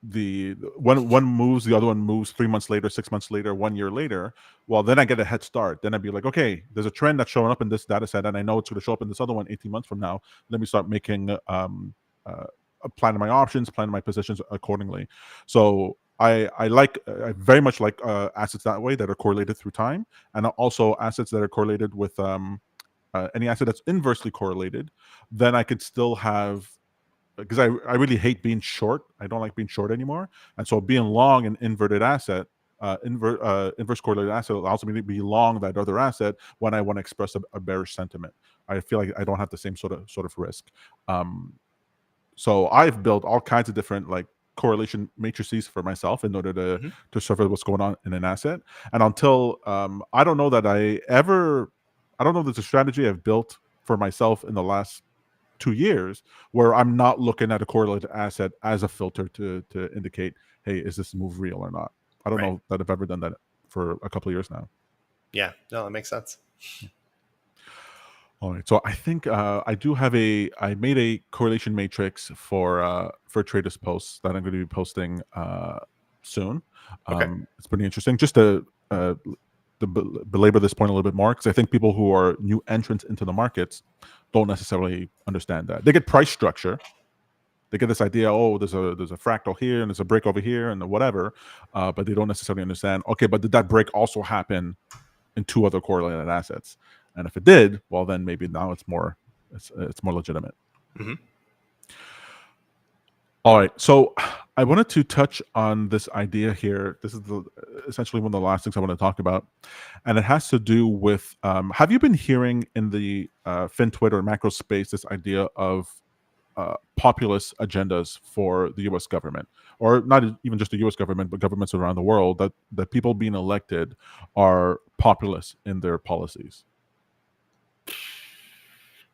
the one moves, the other one moves 3 months later, 6 months later, 1 year later. Well, then I get a head start. Then I'd be like, okay, there's a trend that's showing up in this data set, and I know it's going to show up in this other one 18 months from now. Let me start making uh, planning my options, planning my positions accordingly. So I very much like assets that way that are correlated through time, and also assets that are correlated with any asset that's inversely correlated. Then I could still have, because I really hate being short. I don't like being short anymore. And so being long an inverted asset, inverse correlated asset allows me to be long that other asset when I want to express a bearish sentiment. I feel like I don't have the same sort of risk. Um, so I've built all kinds of different like correlation matrices for myself in order Hmm. to survey what's going on in an asset. And until I don't know that I don't know that the strategy I've built for myself in the last 2 years where I'm not looking at a correlated asset as a filter to indicate, hey, is this move real or not? I don't Right. know that I've ever done that for a couple of years now. Yeah. No, that makes sense. All right, so I think I made a correlation matrix for TradersPost that I'm going to be posting soon. Okay. It's pretty interesting. Just to belabor this point a little bit more, because I think people who are new entrants into the markets don't necessarily understand that. They get price structure. They get this idea, oh, there's a fractal here and there's a break over here and whatever, but they don't necessarily understand. Okay, but did that break also happen in two other correlated assets. And if it did, well, then maybe now it's more legitimate. Mm-hmm. All right, so I wanted to touch on this idea here. This is essentially one of the last things I want to talk about, and it has to do with have you been hearing in the FinTwit or macro space this idea of populist agendas for the U.S. government, or not even just the U.S. government, but governments around the world, that the people being elected are populist in their policies?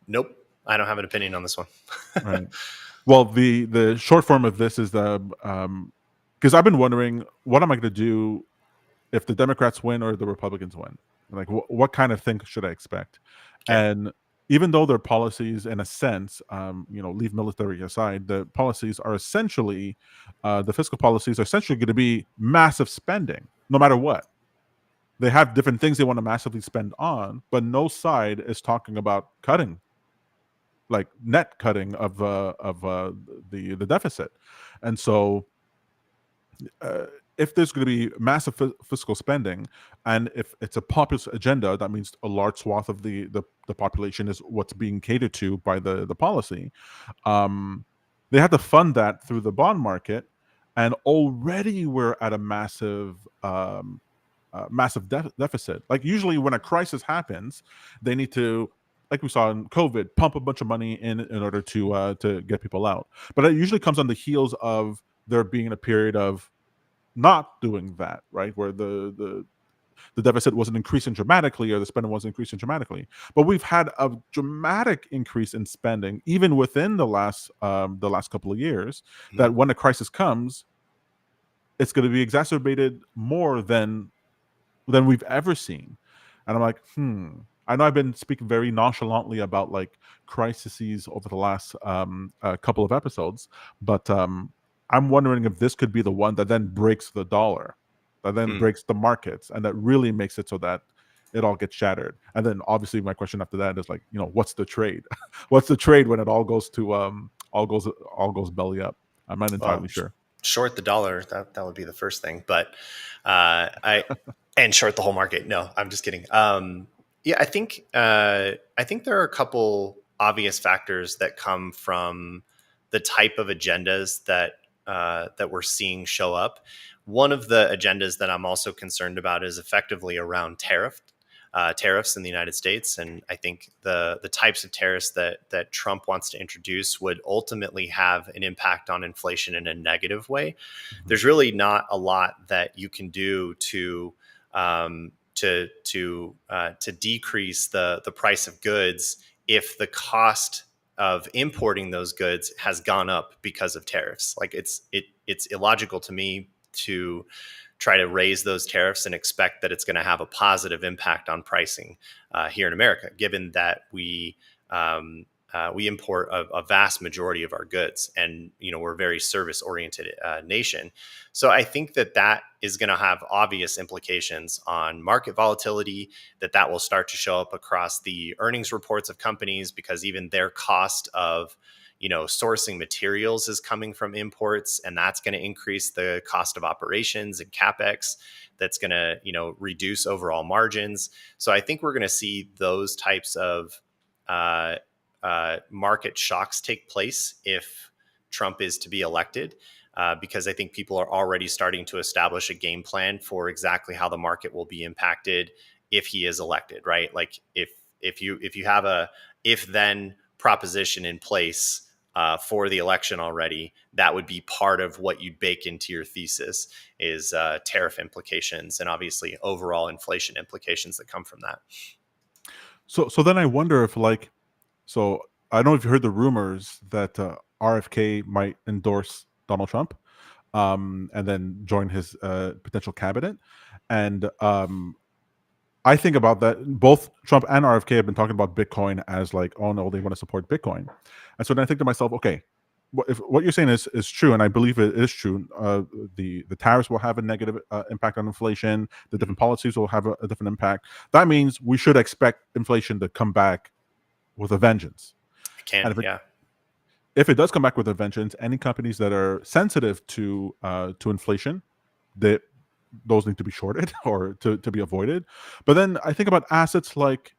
Nope. I don't have an opinion on this one. Right. Well, the short form of this is the because I've been wondering, what am I going to do if the Democrats win or the Republicans win? Like, what kind of thing should I expect? Okay. And even though their policies, in a sense, leave military aside, the policies are essentially, the fiscal policies are essentially going to be massive spending, no matter what. They have different things they want to massively spend on, but no side is talking about cutting, like net cutting of the deficit. And so if there's going to be massive fiscal spending, and if it's a populist agenda, that means a large swath of the population is what's being catered to by the policy. They had to fund that through the bond market, and already we're at a massive deficit. Like, usually when a crisis happens, they need to, like we saw in COVID, pump a bunch of money in order to get people out. But it usually comes on the heels of there being a period of not doing that, right? Where the deficit wasn't increasing dramatically, or the spending wasn't increasing dramatically. But we've had a dramatic increase in spending, even within the last couple of years. Mm-hmm. That when a crisis comes, it's going to be exacerbated more than we've ever seen. And I'm like, I know I've been speaking very nonchalantly about like crises over the last couple of episodes, but I'm wondering if this could be the one that then breaks the dollar, that then breaks the markets, and that really makes it so that it all gets shattered. And then obviously my question after that is like, what's the trade? What's the trade when it all goes to all goes belly up? I'm not entirely sure. Short the dollar, that would be the first thing, but and short the whole market. No, I'm just kidding. Yeah, I think there are a couple obvious factors that come from the type of agendas that we're seeing show up. One of the agendas that I'm also concerned about is effectively around tariffs in the United States. And I think the types of tariffs that Trump wants to introduce would ultimately have an impact on inflation in a negative way. Mm-hmm. There's really not a lot that you can do to decrease the price of goods if the cost of importing those goods has gone up because of tariffs. Like, it's illogical to me to try to raise those tariffs and expect that it's going to have a positive impact on pricing here in America, given that we import a vast majority of our goods, and we're a very service-oriented nation. So I think that is going to have obvious implications on market volatility, that will start to show up across the earnings reports of companies, because even their cost of sourcing materials is coming from imports, and that's going to increase the cost of operations and capex. That's going to reduce overall margins. So I think we're going to see those types of market shocks take place if Trump is to be elected, because I think people are already starting to establish a game plan for exactly how the market will be impacted if he is elected, right? Like, if you have a if then proposition in place for the election already, that would be part of what you'd bake into your thesis, is tariff implications and obviously overall inflation implications that come from that. So then I wonder if, like, so I don't know if you heard the rumors that RFK might endorse Donald Trump, and then join his potential cabinet. And I think about that. Both Trump and RFK have been talking about Bitcoin as like, oh no, they want to support Bitcoin. And so then I think to myself, okay, if what you're saying is true, and I believe it is true, the tariffs will have a negative impact on inflation. The different policies will have a different impact. That means we should expect inflation to come back with a vengeance. If it does come back with a vengeance, any companies that are sensitive to inflation, those need to be shorted or to be avoided. But then I think about assets like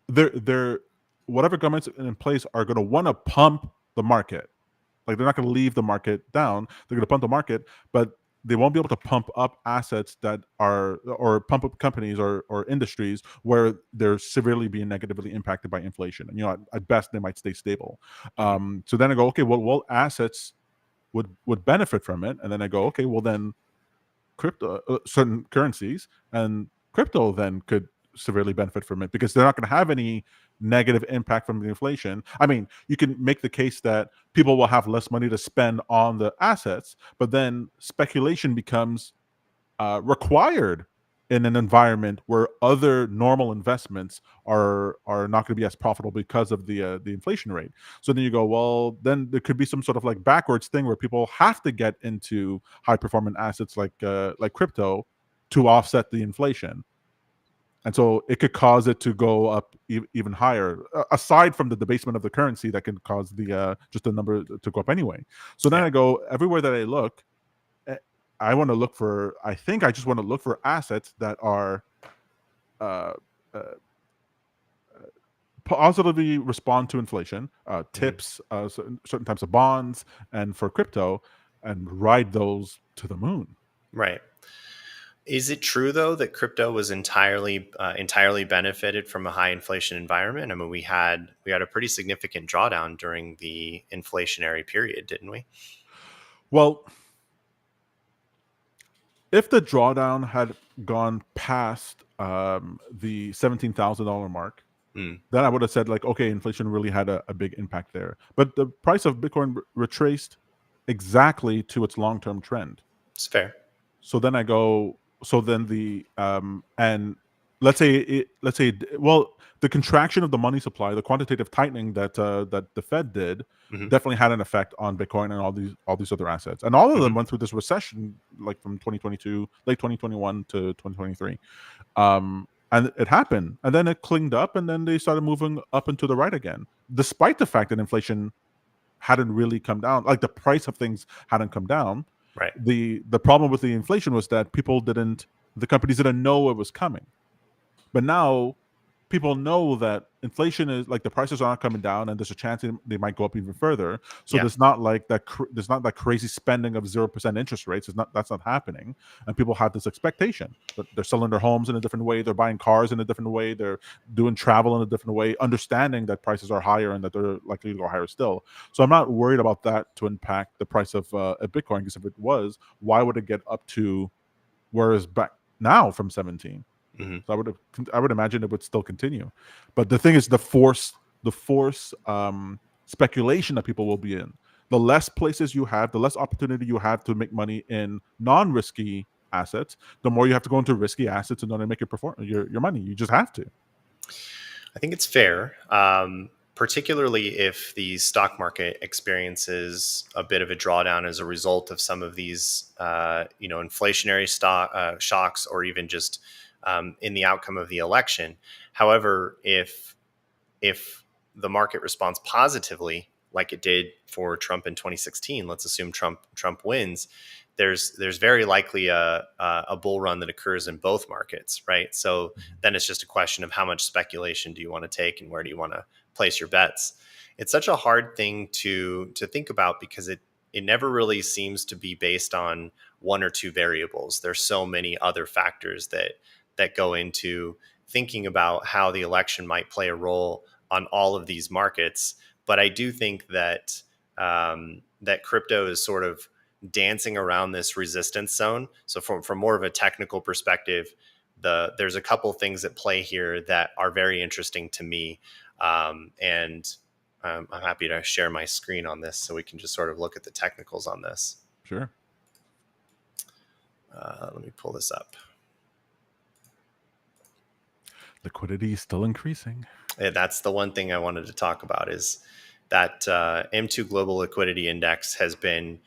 they're whatever governments in place are going to want to pump the market. Like they're not going to leave the market down. They're going to pump the market, but they won't be able to pump up assets that are, or pump up companies or industries where they're severely being negatively impacted by inflation. And at best they might stay stable. Mhm. So then I go, okay, well assets would benefit from it, and then I go, okay, well then crypto, certain currencies, and crypto then could severely benefit from it because they're not going to have any negative impact from the inflation. I mean, you can make the case that people will have less money to spend on the assets, but then speculation becomes required in an environment where other normal investments are not going to be as profitable because of the inflation rate. So then you go, well, then there could be some sort of like backwards thing where people have to get into high performing assets like crypto to offset the inflation, and so it could cause it to go up even higher. Aside from the debasement of the currency, that can cause the just the number to go up anyway. So then Yeah. I go, everywhere that I look, eh, I want to look for. I think I just want to look for assets that are uh, uh, positively respond to inflation, Mhm. tips, certain types of bonds, and for crypto, and ride those to the moon. Right. Is it true though that crypto was entirely benefited from a high inflation environment? I mean, we had a pretty significant drawdown during the inflationary period, didn't we? Well, if the drawdown had gone past the $17,000 mark, Mm, then I would have said like, okay, inflation really had a big impact there. But the price of Bitcoin retraced exactly to its long term trend. it's fair. So then I go, so then the and let's say well, the contraction of the money supply, the quantitative tightening that the Fed did, Hmm. definitely had an effect on Bitcoin and all these other assets. And all of them Hmm. went through this recession, like from 2022, late 2021 to 2023. And it happened, and then it clinged up, and then they started moving up and to the right again, despite the fact that inflation hadn't really come down, like the price of things hadn't come down. Right. The problem with the inflation was that the companies didn't know it was coming. But now people know that inflation is like, the prices are not coming down, and there's a chance they might go up even further. So Yeah. there's not like that. There's not that crazy spending of 0% interest rates. It's not That's not happening, and people have this expectation that they're selling their homes in a different way, they're buying cars in a different way, they're doing travel in a different way, understanding that prices are higher and that they're likely to go higher still. So I'm not worried about that to impact the price of a Bitcoin, because if it was, why would it get up to where it's back now from 17? Hmm. So I would imagine it would still continue. But the thing is, the force speculation that people will be in. The less places you have, the less opportunity you have to make money in non-risky assets, the more you have to go into risky assets in order to make your money. You just have to. I think it's fair, particularly if the stock market experiences a bit of a drawdown as a result of some of these, inflationary stock shocks, or even just in the outcome of the election. However, if the market responds positively, like it did for Trump in 2016, let's assume Trump wins. There's very likely a bull run that occurs in both markets, right? So then it's just a question of how much speculation do you want to take and where do you want to place your bets. It's such a hard thing to think about because it never really seems to be based on one or two variables. There's so many other factors that go into thinking about how the election might play a role on all of these markets. But I do think that that crypto is sort of dancing around this resistance zone. So from more of a technical perspective, there's a couple things at play here that are very interesting to me, and I'm happy to share my screen on this so we can just sort of look at the technicals on this. Sure. Let me pull this up. Liquidity is still increasing. That's the one thing I wanted to talk about is that M2 Global Liquidity Index has been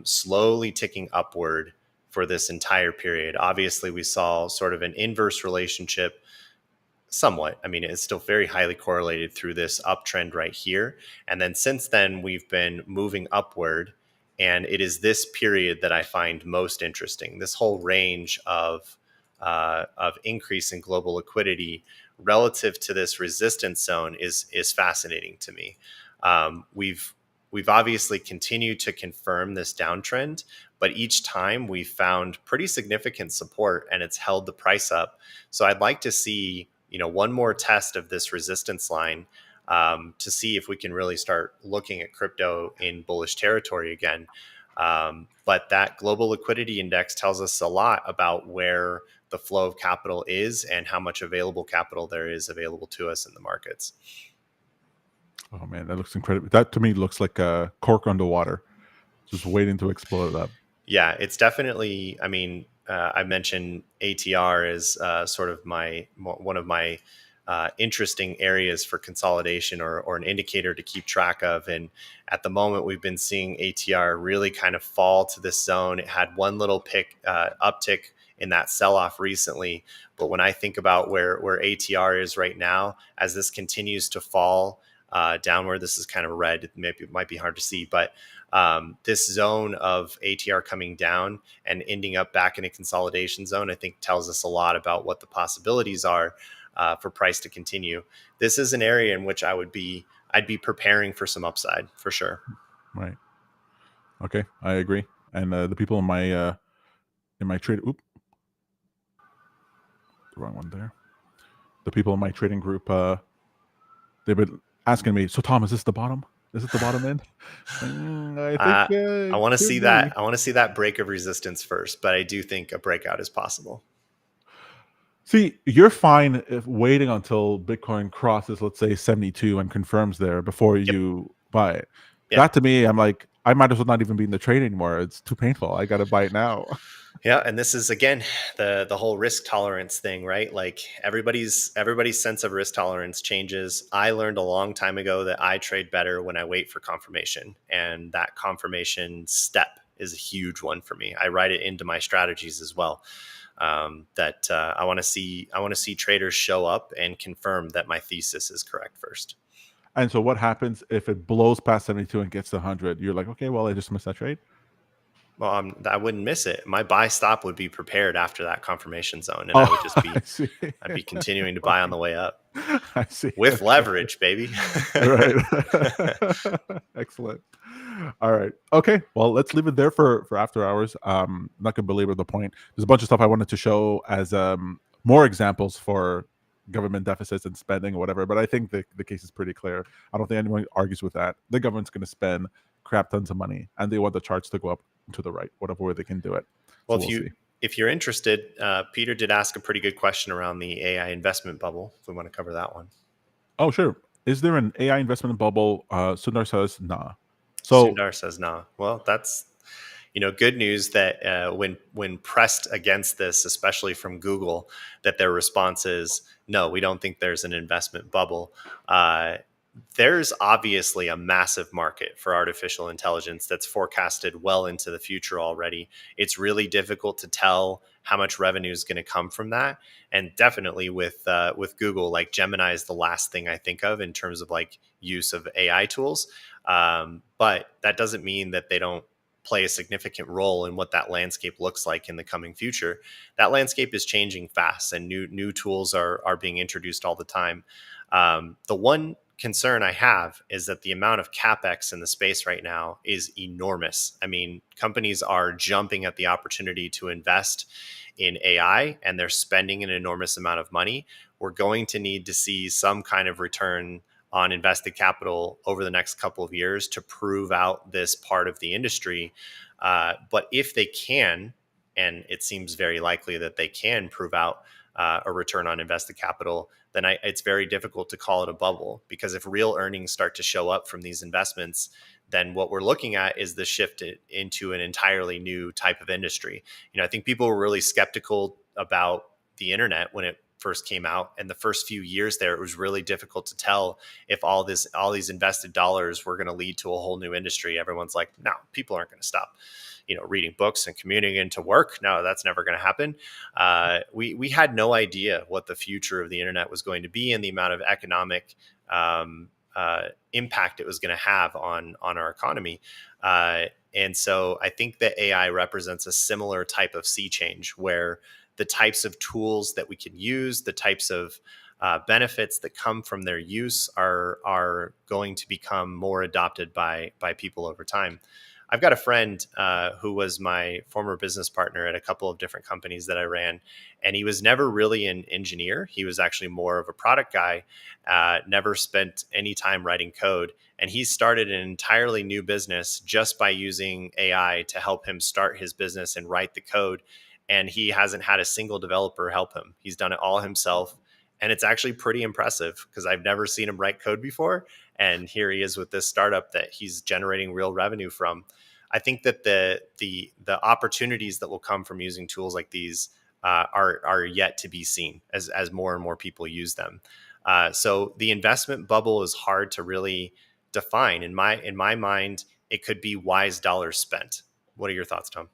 slowly ticking upward for this entire period. Obviously, we saw sort of an inverse relationship somewhat. I mean, it's still very highly correlated through this uptrend right here. And then since then, we've been moving upward. And it is this period that I find most interesting. This whole range of increase in global liquidity relative to this resistance zone is fascinating to me. We've obviously continued to confirm this downtrend, but each time we've found pretty significant support and it's held the price up. So I'd like to see, one more test of this resistance line, to see if we can really start looking at crypto in bullish territory again. But that global liquidity index tells us a lot about where the flow of capital is and how much available capital there is available to us in the markets. Oh man, that looks incredible. That to me looks like a cork underwater, just waiting to explode up. Yeah, it's definitely. I mean, I mentioned ATR as sort of one of my interesting areas for consolidation, or an indicator to keep track of. And at the moment, we've been seeing ATR really kind of fall to this zone. It had one little uptick in that sell-off recently, but when I think about where ATR is right now, as this continues to fall downward, this is kind of red. Maybe it might be hard to see, but this zone of ATR coming down and ending up back in a consolidation zone, I think tells us a lot about what the possibilities are for price to continue. This is an area in which I'd be preparing for some upside for sure. Right. Okay, I agree. And the people in my trade, the wrong one there. The people in my trading group, they've been asking me, so Tom, is this the bottom? Is it the bottom end? I think I want to could see be. that. I want to see that break of resistance first, but I do think a breakout is possible. See, you're fine if waiting until Bitcoin crosses, let's say 72 and confirms there before you buy it. Yeah. That to me, I'm like, I might as well not even be in the trade anymore. It's too painful. I got to buy it now. Yeah, and this is again the whole risk tolerance thing, right? Like everybody's sense of risk tolerance changes. I learned a long time ago that I trade better when I wait for confirmation, and that confirmation step is a huge one for me. I write it into my strategies as well. That I want to see traders show up and confirm that my thesis is correct first. And so what happens if it blows past 72 and gets to 100? You're like, okay, well, I just missed that trade. Well, I wouldn't miss it. My buy stop would be prepared after that confirmation zone, and I would Oh, just be I see. I'd be continuing to buy on the way up I see. with Okay. leverage, baby. Right. Excellent. All right. Okay. Well, let's leave it there for after hours. Not gonna belabor the point. There's a bunch of stuff I wanted to show as more examples for government deficits and spending or whatever, but I think the case is pretty clear. I don't think anyone argues with that. The government's going to spend crap tons of money, and they want the charts to go up to the right, whatever way they can do it. Well, So we'll see. if you're interested, Peter did ask a pretty good question around the AI investment bubble. If we want to cover that one. Oh, sure. Is there an AI investment bubble? Sundar says, nah. So Sundar says, nah. Well, that's good news that when pressed against this, especially from Google, that their response is, no, we don't think there's an investment bubble. There's obviously a massive market for artificial intelligence that's forecasted well into the future already. It's really difficult to tell how much revenue is going to come from that. And definitely with Google, like Gemini is the last thing I think of in terms of like use of AI tools. But that doesn't mean that they don't play a significant role in what that landscape looks like in the coming future. That landscape is changing fast, and new tools are being introduced all the time. The one concern I have is that the amount of capex in the space right now is enormous. I mean, companies are jumping at the opportunity to invest in AI, and they're spending an enormous amount of money. We're going to need to see some kind of return on invested capital over the next couple of years to prove out this part of the industry. But if they can, and it seems very likely that they can prove out a return on invested capital, then it's very difficult to call it a bubble, because if real earnings start to show up from these investments, then what we're looking at is the shift into an entirely new type of industry. I think people were really skeptical about the internet when it first came out, and the first few years there, it was really difficult to tell if all these invested dollars were going to lead to a whole new industry. Everyone's like, no, people aren't going to stop reading books and commuting into work. No, that's never going to happen. We had no idea what the future of the internet was going to be, and the amount of economic impact it was going to have on our economy. And so I think that AI represents a similar type of sea change where the types of tools that we can use, the types of benefits that come from their use are going to become more adopted by people over time. I've got a friend who was my former business partner at a couple of different companies that I ran, and he was never really an engineer. He was actually more of a product guy, never spent any time writing code. And he started an entirely new business just by using AI to help him start his business and write the code. And he hasn't had a single developer help him. He's done it all himself. And it's actually pretty impressive because I've never seen him write code before. And here he is with this startup that he's generating real revenue from. I think that the opportunities that will come from using tools like these are yet to be seen as more and more people use them. So the investment bubble is hard to really define. In my mind, it could be wise dollars spent. What are your thoughts, Tom?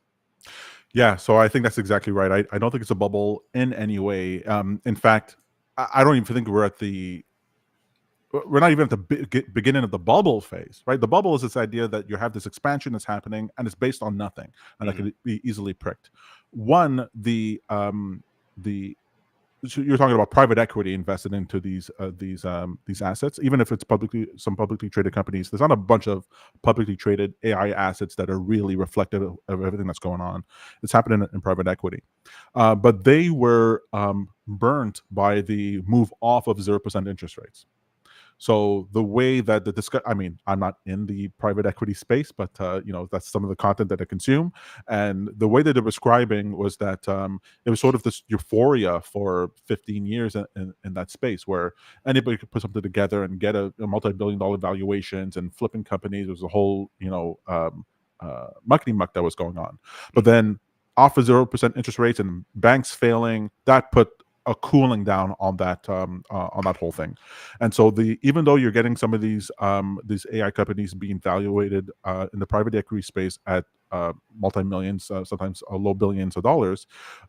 Yeah, so I think that's exactly right. I don't think it's a bubble in any way. In fact, I don't even think we're not even at the beginning of the bubble phase, right? The bubble is this idea that you have this expansion that's happening and it's based on nothing, and that can be easily pricked. One, so you're talking about private equity invested into these assets, even if it's some publicly traded companies. There's not a bunch of publicly traded AI assets that are really reflective of everything that's going on. It's happening in private equity, but they were burnt by the move off of 0% interest rates. So the way that I mean, I'm not in the private equity space, but that's some of the content that I consume. And the way that they're describing was that it was sort of this euphoria for 15 years in that space, where anybody could put something together and get a multi-billion-dollar valuations and flipping companies. There was a whole muckety muck that was going on. But then off of 0% interest rates and banks failing, that put a cooling down on that whole thing. And so even though you're getting some of these AI companies being valuated in the private equity space at multi-millions, sometimes low billions of dollars,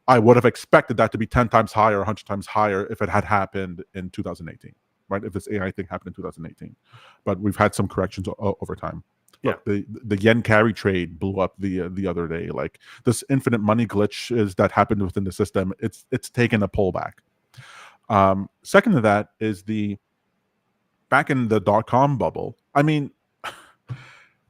I would have expected that to be 10 times higher, 100 times higher if it had happened in 2018, right? If this AI thing happened in 2018. But we've had some corrections over time. Look, the yen carry trade blew up the other day. Like, this infinite money glitch that happened within the system. It's taken a pullback. Second to that is back in the .com bubble. I mean,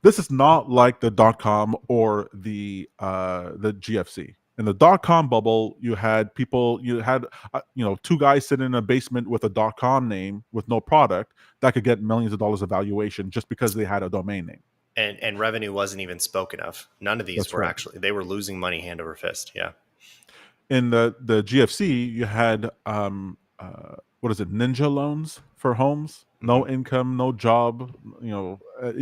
this is not like the .com or the GFC. In the .com bubble, you had two guys sitting in a basement with a .com name with no product that could get millions of dollars of valuation just because they had a domain name. And revenue wasn't even spoken of. None of these That's were right. actually, they were losing money hand over fist. Yeah. In the GFC, you had what is it, ninja loans for homes, no income, no job. You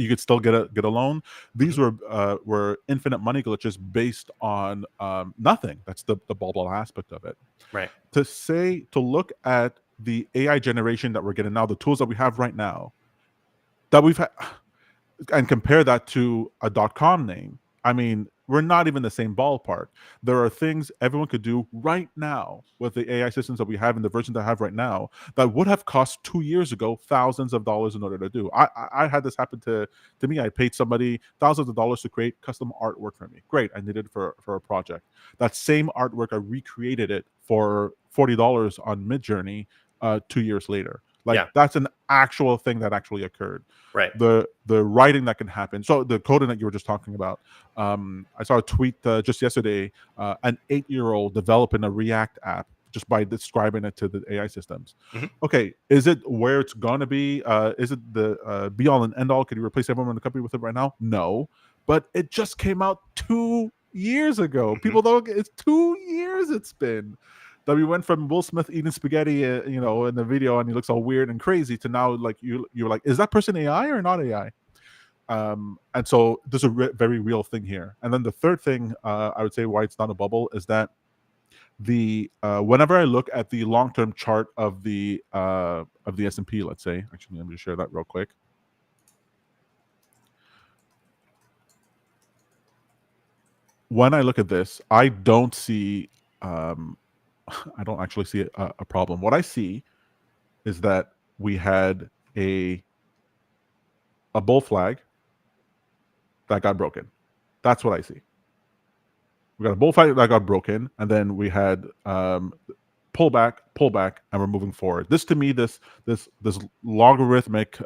could still get a loan. These were infinite money glitches based on nothing. That's the bubble aspect of it. Right. To look at the AI generation that we're getting now, the tools that we have right now, that we've had, and compare that to a .com name, I mean, we're not even the same ballpark. There are things everyone could do right now with the AI systems that we have and the version that I have right now that would have cost 2 years ago thousands of dollars in order to do. I had this happen to me. I paid somebody thousands of dollars to create custom artwork for me. Great, I needed it for a project. That same artwork, I recreated it for $40 on Midjourney 2 years later. That's an actual thing that actually occurred. Right. The writing that can happen. So the coding that you were just talking about. I saw a tweet just yesterday. An 8-year-old developing a React app just by describing it to the AI systems. Okay, is it where it's gonna be? Is it the be all and end all? Could you replace everyone in the company with it right now? No, but it just came out 2 years ago. People don't. It's 2 years. It's been. That we went from Will Smith eating spaghetti, in the video, and he looks all weird and crazy, to now, like, you're like, is that person AI or not AI? And so there's a very real thing here. And then the third thing, I would say, why it's not a bubble is that whenever I look at the long-term chart of the S&P, let's say, actually, let me just share that real quick. When I look at this, I don't see. I don't actually see a problem. What I see is that we had a bull flag that got broken. That's what I see. We got a bullfight that got broken, and then we had pullback, and we're moving forward. This to me, this logarithmic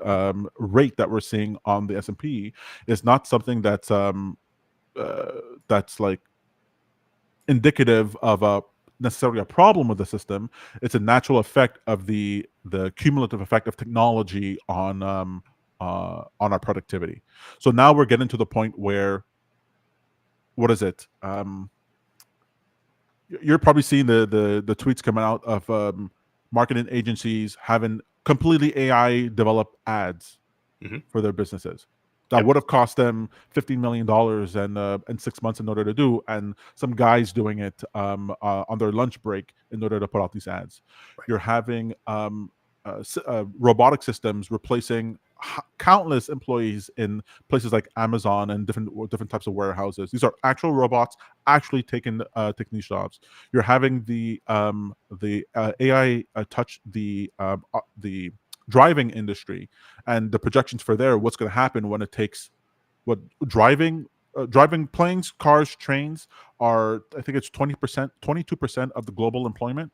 rate that we're seeing on the S&P is not something that's like indicative of a necessarily a problem with the system. It's a natural effect of the cumulative effect of technology on our productivity. So now we're getting to the point where, what is it? You're probably seeing the tweets coming out of marketing agencies having completely AI developed ads Hmm. for their businesses that Yep. would have cost them $15 million and 6 months in order to do, and some guys doing it on their lunch break in order to put out these ads. Right. You're having robotic systems replacing countless employees in places like Amazon and different types of warehouses. These are actual robots actually taking these jobs. You're having the AI touch the driving industry, and the projections for there, what's going to happen when it takes what driving planes, cars, trains are, I think it's 20%, 22% of the global employment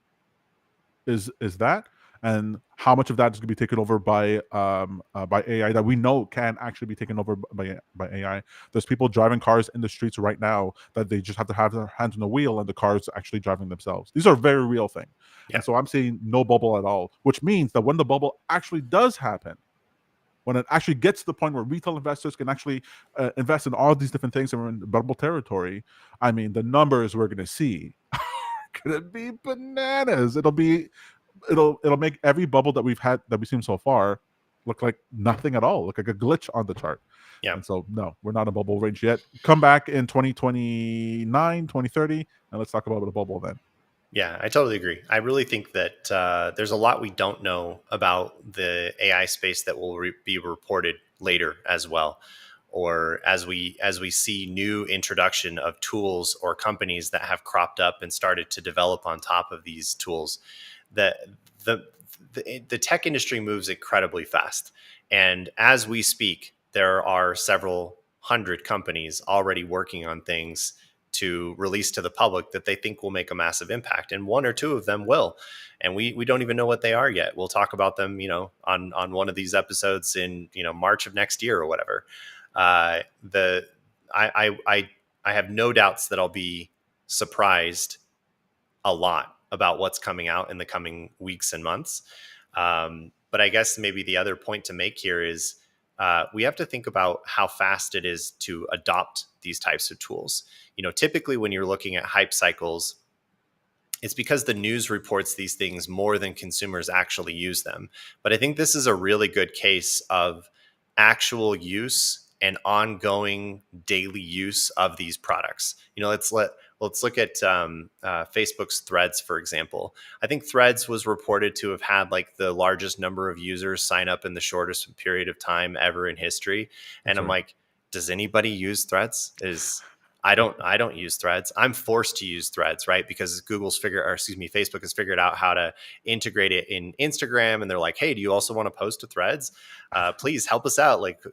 is that, and how much of that is going to be taken over by AI that we know can actually be taken over by AI. There's people driving cars in the streets right now that they just have to have their hands on the wheel and the car's actually driving themselves. These are very real things. Yeah. And so I'm seeing no bubble at all, which means that when the bubble actually does happen, when it actually gets to the point where retail investors can actually invest in all these different things and we're in bubble territory, I mean, the numbers we're going to see are going to be bananas. It'll make every bubble that we've seen so far look like nothing at all, look like a glitch on the chart. Yeah. And so no, we're not in bubble range yet. Come back in 2029, 2030, and let's talk about the bubble then. Yeah, I totally agree. I really think that there's a lot we don't know about the AI space that will be reported later as well, or as we see new introduction of tools or companies that have cropped up and started to develop on top of these tools. That the the tech industry moves incredibly fast, and as we speak, there are several hundred companies already working on things to release to the public that they think will make a massive impact, and one or two of them will, and we don't even know what they are yet. We'll talk about them, on one of these episodes in March of next year or whatever. The I have no doubts that I'll be surprised a lot about what's coming out in the coming weeks and months. But I guess maybe the other point to make here is we have to think about how fast it is to adopt these types of tools. Typically when you're looking at hype cycles, it's because the news reports these things more than consumers actually use them. But I think this is a really good case of actual use and ongoing daily use of these products. Let's look at Facebook's Threads, for example. I think Threads was reported to have had like the largest number of users sign up in the shortest period of time ever in history. And That's I'm right. like, does anybody use Threads? I don't use Threads. I'm forced to use Threads, right? Because Facebook has figured out how to integrate it in Instagram, and they're like, "Hey, do you also want to post to Threads? Please help us out. Like,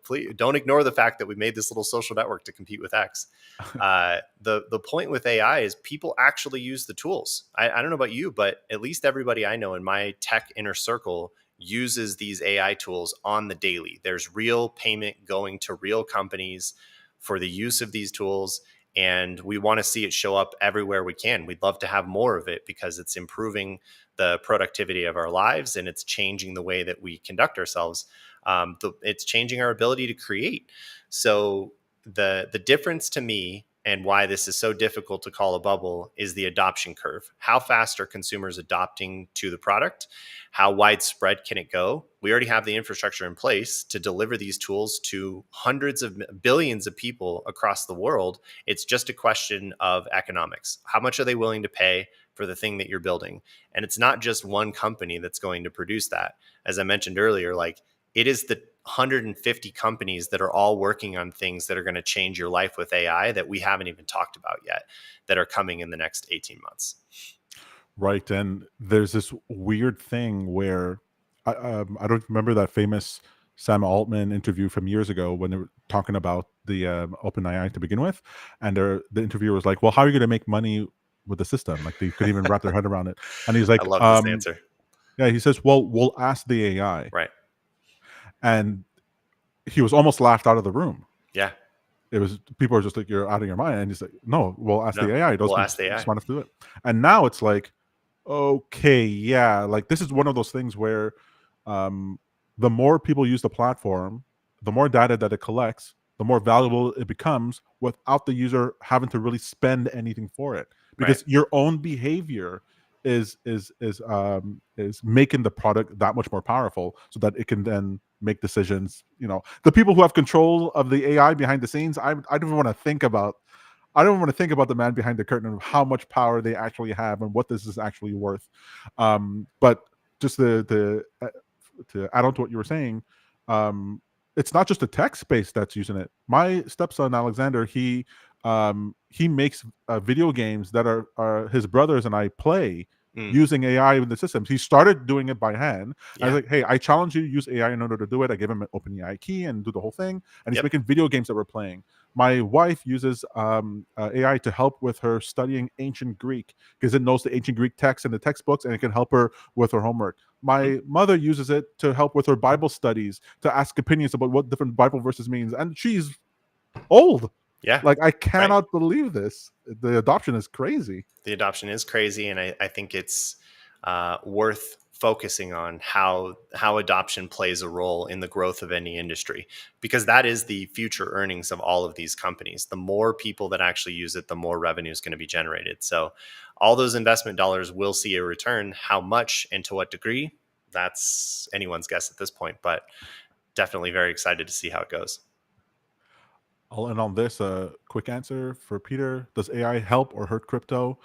please don't ignore the fact that we made this little social network to compete with X." The point with AI is people actually use the tools. I don't know about you, but at least everybody I know in my tech inner circle uses these AI tools on the daily. There's real payment going to real companies for the use of these tools, and we want to see it show up everywhere we can. We'd love to have more of it because it's improving the productivity of our lives, and it's changing the way that we conduct ourselves. It's changing our ability to create. So the difference to me, and why this is so difficult to call a bubble, is the adoption curve. How fast are consumers adopting to the product? How widespread can it go? We already have the infrastructure in place to deliver these tools to hundreds of billions of people across the world. It's just a question of economics. How much are they willing to pay for the thing that you're building? And it's not just one company that's going to produce that. As I mentioned earlier, like, it is the 150 companies that are all working on things that are going to change your life with AI that we haven't even talked about yet, that are coming in the next 18 months. Right. And there's this weird thing where I don't remember that famous Sam Altman interview from years ago when they were talking about the OpenAI to begin with, and the interviewer was like, "Well, how are you going to make money with the system?" Like they couldn't even wrap their head around it, and he's I like, love this answer. "Yeah," he says, "Well, we'll ask the AI," Right. and he was almost laughed out of the room. Yeah. It was people are just like, "You're out of your mind," and he's like, "No, we'll ask No, the AI. Those we'll people ask the AI. smart enough to do it." And now it's like, okay, yeah, like this is one of those things where um, the more people use the platform, the more data that it collects, the more valuable it becomes without the user having to really spend anything for it. Right. Because your own behavior is making the product that much more powerful, so that it can then make decisions. The people who have control of the AI behind the scenes, I don't want to think about. I don't want to think about the man behind the curtain of how much power they actually have and what this is actually worth. But just to add on to what you were saying, it's not just the tech space that's using it. My stepson Alexander, he makes video games that are his brothers and I play Mm. using AI in the systems. He started doing it by hand. I was Yeah. like, "Hey, I challenge you to use AI in order to do it." I gave him an OpenAI key and do the whole thing. And he's Yep. making video games that we're playing. My wife uses AI to help with her studying ancient Greek because it knows the ancient Greek text and the textbooks, and it can help her with her homework. Mhm. My mother uses it to help with her Bible studies, to ask opinions about what different Bible verses means, and she's old. Yeah. Like, I Right. cannot believe this. The adoption is crazy. The adoption is crazy, and I think it's worth focusing on how adoption plays a role in the growth of any industry, because that is the future earnings of all of these companies. The more people that actually use it, the more revenue is going to be generated. So all those investment dollars will see a return. How much and to what degree, that's anyone's guess at this point, but definitely very excited to see how it goes. I'll end on this. A quick answer for Peter: does AI help or hurt crypto?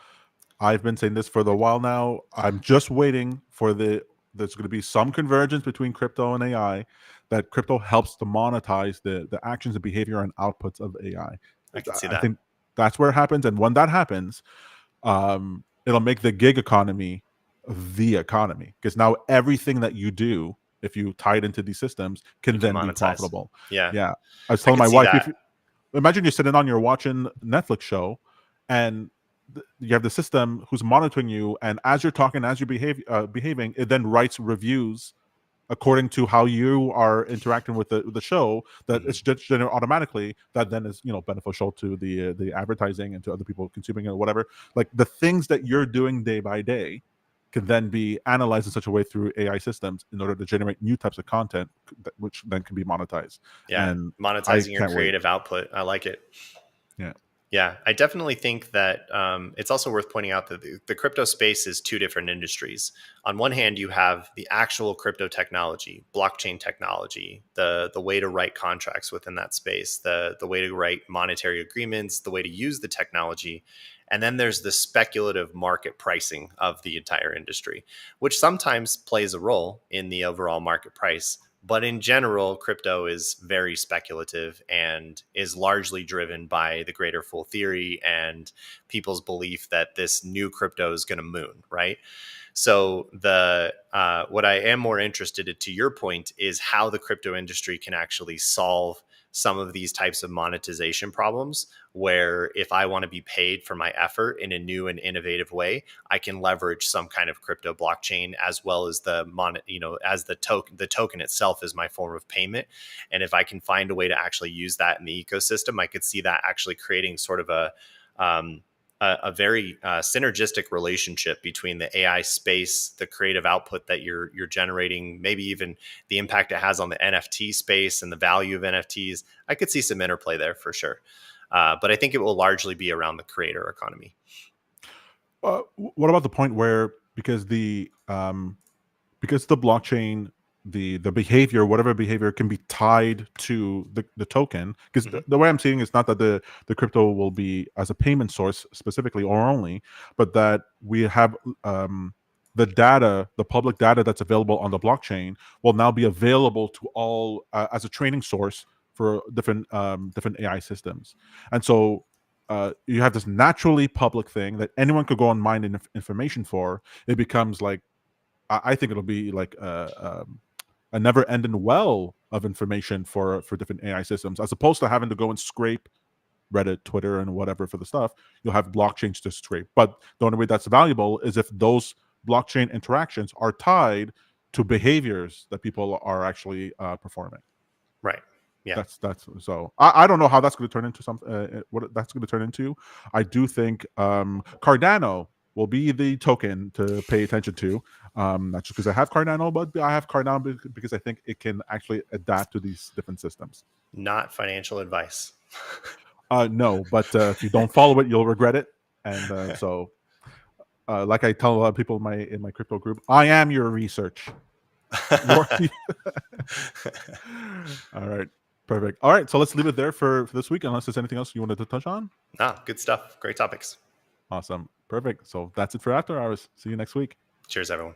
I've been saying this for a while now. I'm just waiting for there's going to be some convergence between crypto and AI, that crypto helps to monetize the actions and behavior and outputs of AI. I can see I that. think that's where it happens, and when that happens, it'll make the gig economy the economy, because now everything that you do, if you tie it into these systems, can You can then be monetize. profitable. Yeah, Yeah, I was I telling could my see wife, that. if imagine you're sitting on, you're watching Netflix show, and you have the system who's monitoring you, and as you're talking, as you behaving, it then writes reviews according to how you are interacting with the show, that Mhm. it's just generated automatically, that then is beneficial to the advertising and to other people consuming it or whatever. Like, the things that you're doing day by day can then be analyzed in such a way through AI systems in order to generate new types of content, which then can be monetized. Yeah, And I monetizing your can't wait. creative output. I like it. Yeah. Yeah, I definitely think that it's also worth pointing out that the crypto space is two different industries. On one hand, you have the actual crypto technology, blockchain technology, the way to write contracts within that space, the way to write monetary agreements, the way to use the technology. And then there's the speculative market pricing of the entire industry, which sometimes plays a role in the overall market price. But in general, crypto is very speculative and is largely driven by the greater fool theory and people's belief that this new crypto is going to moon, right? So the what I am more interested in, to your point, is how the crypto industry can actually solve some of these types of monetization problems, where if I want to be paid for my effort in a new and innovative way, I can leverage some kind of crypto blockchain, as well as as the token itself is my form of payment. And if I can find a way to actually use that in the ecosystem, I could see that actually creating sort of um, a very synergistic relationship between the AI space, the creative output that you're generating, maybe even the impact it has on the NFT space and the value of NFTs. I could see some interplay there for sure. But I think it will largely be around the creator economy. What about the point where, because the blockchain, the behavior, whatever behavior, can be tied to the token? Because Hmm. the way I'm seeing it's not that the crypto will be as a payment source specifically or only, but that we have the data, the public data that's available on the blockchain, will now be available to all as a training source for different AI systems. And so you have this naturally public thing that anyone could go and mine information for. It becomes like, I think it'll be like a never-ending well of information for different AI systems, as opposed to having to go and scrape Reddit, Twitter, and whatever for the stuff. You'll have blockchains to scrape. But the only way that's valuable is if those blockchain interactions are tied to behaviors that people are actually performing. Right. Yeah. That's so I don't know how that's going to turn into something. What that's going to turn into. I do think Cardano will be the token to pay attention to. Not just because I have Cardano, but I have Cardano because I think it can actually adapt to these different systems. Not financial advice. No, but if you don't follow it, you'll regret it. And so, like I tell a lot of people in my crypto group, I am your research. All right, perfect. All right, so let's leave it there for this week. Unless there's anything else you wanted to touch on. Good stuff. Great topics. Awesome, perfect. So that's it for After Hours. See you next week. Cheers, everyone.